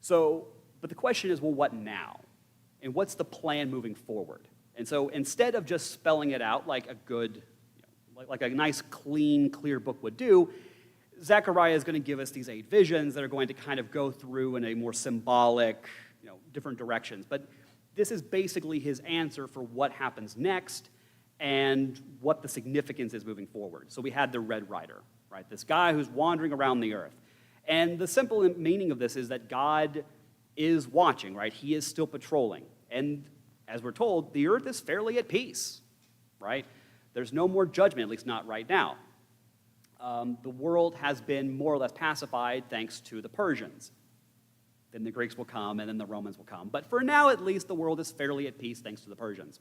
So, but the question is, well, what now? And what's the plan moving forward? And so instead of just spelling it out like a good, like a nice, clean, clear book would do, Zechariah is going to give us these 8 visions that are going to kind of go through in a more symbolic, different directions. But this is basically his answer for what happens next and what the significance is moving forward. So we had the Red Rider, right? This guy who's wandering around the earth. And the simple meaning of this is that God is watching, right? He is still patrolling. And as we're told, the earth is fairly at peace, right? There's no more judgment, at least not right now. The world has been more or less pacified thanks to the Persians. Then the Greeks will come, and then the Romans will come. But for now, at least, the world is fairly at peace thanks to the Persians.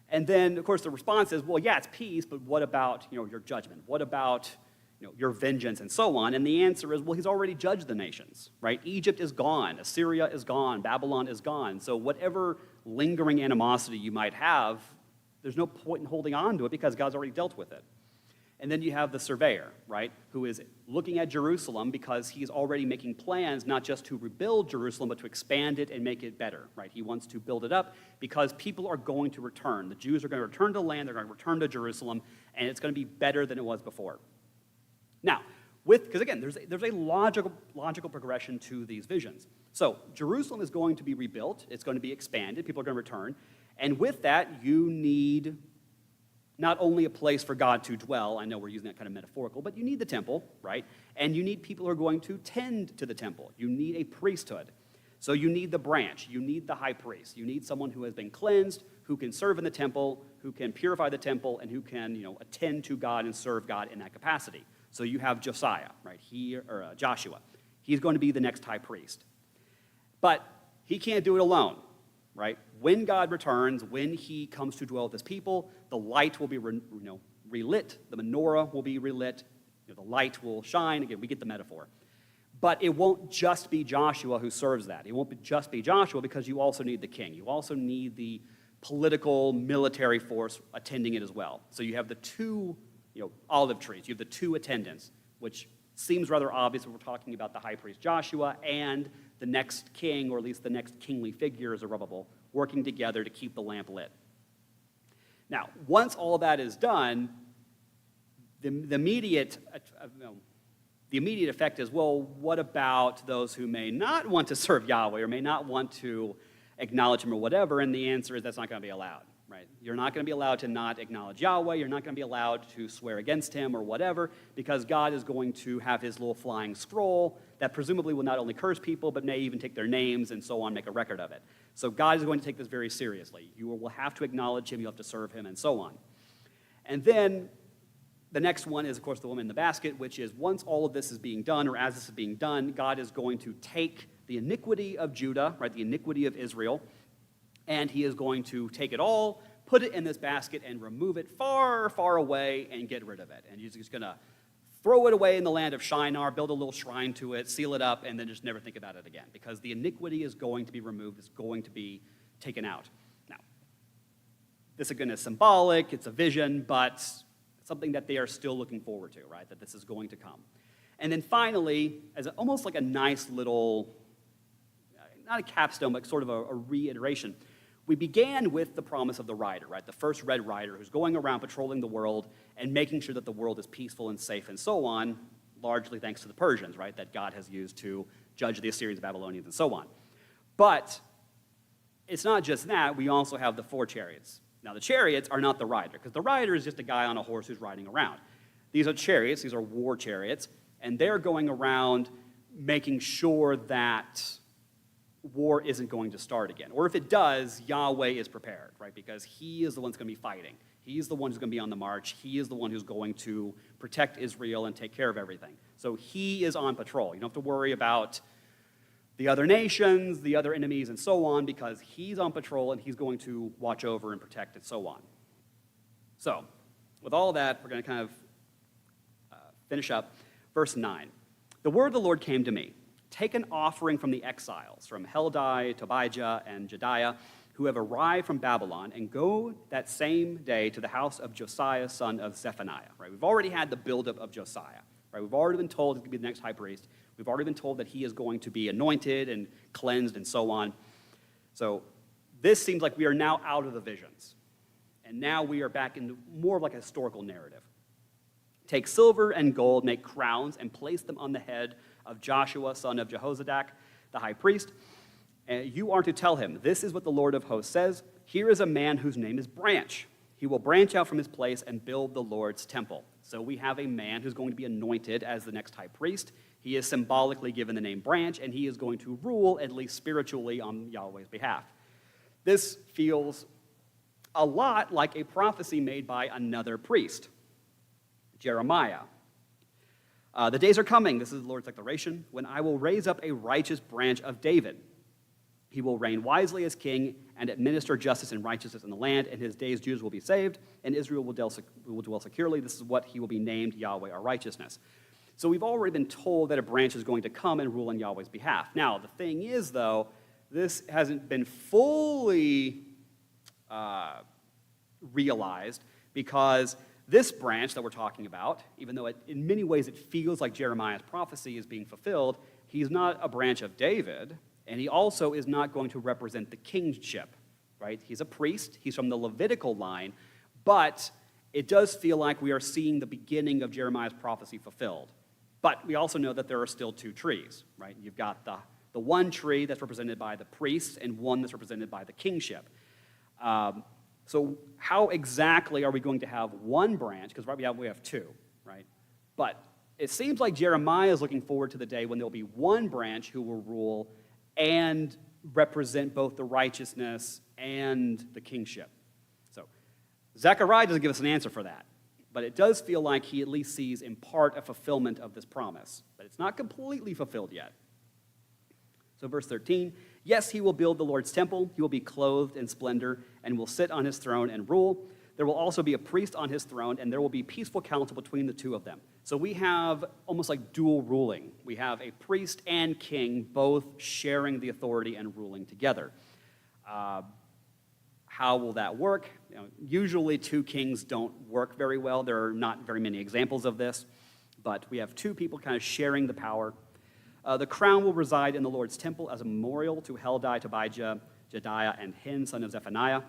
And then, of course, the response is, well, yeah, it's peace, but what about, your judgment? What about, your vengeance and so on? And the answer is, well, he's already judged the nations, right? Egypt is gone. Assyria is gone. Babylon is gone. So whatever lingering animosity you might have, there's no point in holding on to it because God's already dealt with it. And then you have the surveyor, right, who is looking at Jerusalem because he's already making plans not just to rebuild Jerusalem, but to expand it and make it better, right? He wants to build it up because people are going to return. The Jews are going to return to the land, they're going to return to Jerusalem, and it's going to be better than it was before. Now, because again, there's a logical progression to these visions. So Jerusalem is going to be rebuilt, it's going to be expanded, people are going to return, and with that, you need not only a place for God to dwell, I know we're using that kind of metaphorical, but you need the temple, right? And you need people who are going to tend to the temple. You need a priesthood. So you need the branch, you need the high priest, you need someone who has been cleansed, who can serve in the temple, who can purify the temple, and who can, attend to God and serve God in that capacity. So you have Josiah, right? Joshua. He's going to be the next high priest. But he can't do it alone, right? When God returns, when he comes to dwell with his people, the light will be relit, the menorah will be relit, the light will shine. Again, we get the metaphor. But it won't just be Joshua who serves that. It won't just be Joshua because you also need the king. You also need the political, military force attending it as well. So you have the 2 olive trees. You have the 2 attendants, which seems rather obvious when we're talking about the high priest Joshua and the next king, or at least the next kingly figure, Zerubbabel, working together to keep the lamp lit. Now, once all that is done, the immediate effect is, well, what about those who may not want to serve Yahweh or may not want to acknowledge him or whatever, and the answer is that's not going to be allowed, right? You're not going to be allowed to not acknowledge Yahweh. You're not going to be allowed to swear against him or whatever, because God is going to have his little flying scroll that presumably will not only curse people, but may even take their names and so on, make a record of it. So God is going to take this very seriously. You will have to acknowledge him, you'll have to serve him, and so on. And then the next one is, of course, the woman in the basket, which is once all of this is being done, or as this is being done, God is going to take the iniquity of Judah, right, the iniquity of Israel, and he is going to take it all, put it in this basket, and remove it far, far away and get rid of it. And he's just going to throw it away in the land of Shinar, build a little shrine to it, seal it up, and then just never think about it again, because the iniquity is going to be removed, it's going to be taken out. Now, this again is symbolic, it's a vision, but it's something that they are still looking forward to, right, that this is going to come. And then finally, as almost like a nice little, not a capstone, but sort of a reiteration, we began with the promise of the rider, right? The first red rider who's going around patrolling the world and making sure that the world is peaceful and safe and so on, largely thanks to the Persians, right? That God has used to judge the Assyrians, Babylonians, and so on. But it's not just that. We also have the 4 chariots. Now, the chariots are not the rider, because the rider is just a guy on a horse who's riding around. These are chariots. These are war chariots. And they're going around making sure that war isn't going to start again. Or if it does, Yahweh is prepared, right? Because he is the one who's going to be fighting. He's the one who's going to be on the march. He is the one who's going to protect Israel and take care of everything. So he is on patrol. You don't have to worry about the other nations, the other enemies, and so on, because he's on patrol and he's going to watch over and protect and so on. So, with all that, we're going to kind of finish up. Verse 9. The word of the Lord came to me. Take an offering from the exiles, from Heldai, Tobijah, and Jediah, who have arrived from Babylon, and go that same day to the house of Josiah, son of Zephaniah. Right? We've already had the buildup of Josiah. Right? We've already been told he's going to be the next high priest. We've already been told that he is going to be anointed and cleansed and so on. So this seems like we are now out of the visions. And now we are back in more of like a historical narrative. Take silver and gold, make crowns, and place them on the head of Joshua, son of Jehozadak, the high priest. And you are to tell him, this is what the Lord of hosts says. Here is a man whose name is Branch. He will branch out from his place and build the Lord's temple. So we have a man who's going to be anointed as the next high priest. He is symbolically given the name Branch, and he is going to rule, at least spiritually, on Yahweh's behalf. This feels a lot like a prophecy made by another priest, Jeremiah. The days are coming, this is the Lord's declaration, when I will raise up a righteous branch of David. He will reign wisely as king and administer justice and righteousness in the land. In his days, Jews will be saved, and Israel will dwell securely. This is what he will be named, Yahweh, our righteousness. So we've already been told that a branch is going to come and rule on Yahweh's behalf. Now, the thing is, though, this hasn't been fully realized, because this branch that we're talking about, even though in many ways it feels like Jeremiah's prophecy is being fulfilled, he's not a branch of David, and he also is not going to represent the kingship, right? He's a priest, he's from the Levitical line, but it does feel like we are seeing the beginning of Jeremiah's prophecy fulfilled. But we also know that there are still 2 trees, right? You've got the one tree that's represented by the priests and one that's represented by the kingship. So how exactly are we going to have one branch? Because right now we have 2, right? But it seems like Jeremiah is looking forward to the day when there will be one branch who will rule and represent both the righteousness and the kingship. So Zechariah doesn't give us an answer for that, but it does feel like he at least sees in part a fulfillment of this promise, but it's not completely fulfilled yet. So verse 13, yes, he will build the Lord's temple. He will be clothed in splendor and will sit on his throne and rule. There will also be a priest on his throne, and there will be peaceful counsel between the 2 of them. So we have almost like dual ruling. We have a priest and king both sharing the authority and ruling together. How will that work? Usually 2 kings don't work very well. There are not very many examples of this, but we have 2 people kind of sharing the power. The crown will reside in the Lord's temple as a memorial to Heldai, Tobijah, Jediah, and Hin, son of Zephaniah.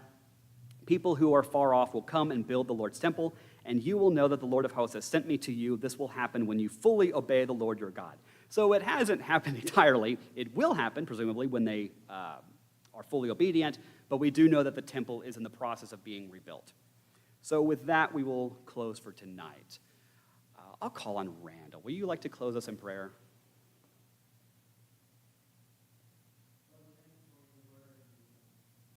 People who are far off will come and build the Lord's temple, and you will know that the Lord of hosts has sent me to you. This will happen when you fully obey the Lord your God. So it hasn't happened entirely. It will happen, presumably, when they are fully obedient, but we do know that the temple is in the process of being rebuilt. So with that, we will close for tonight. I'll call on Randall. Will you like to close us in prayer?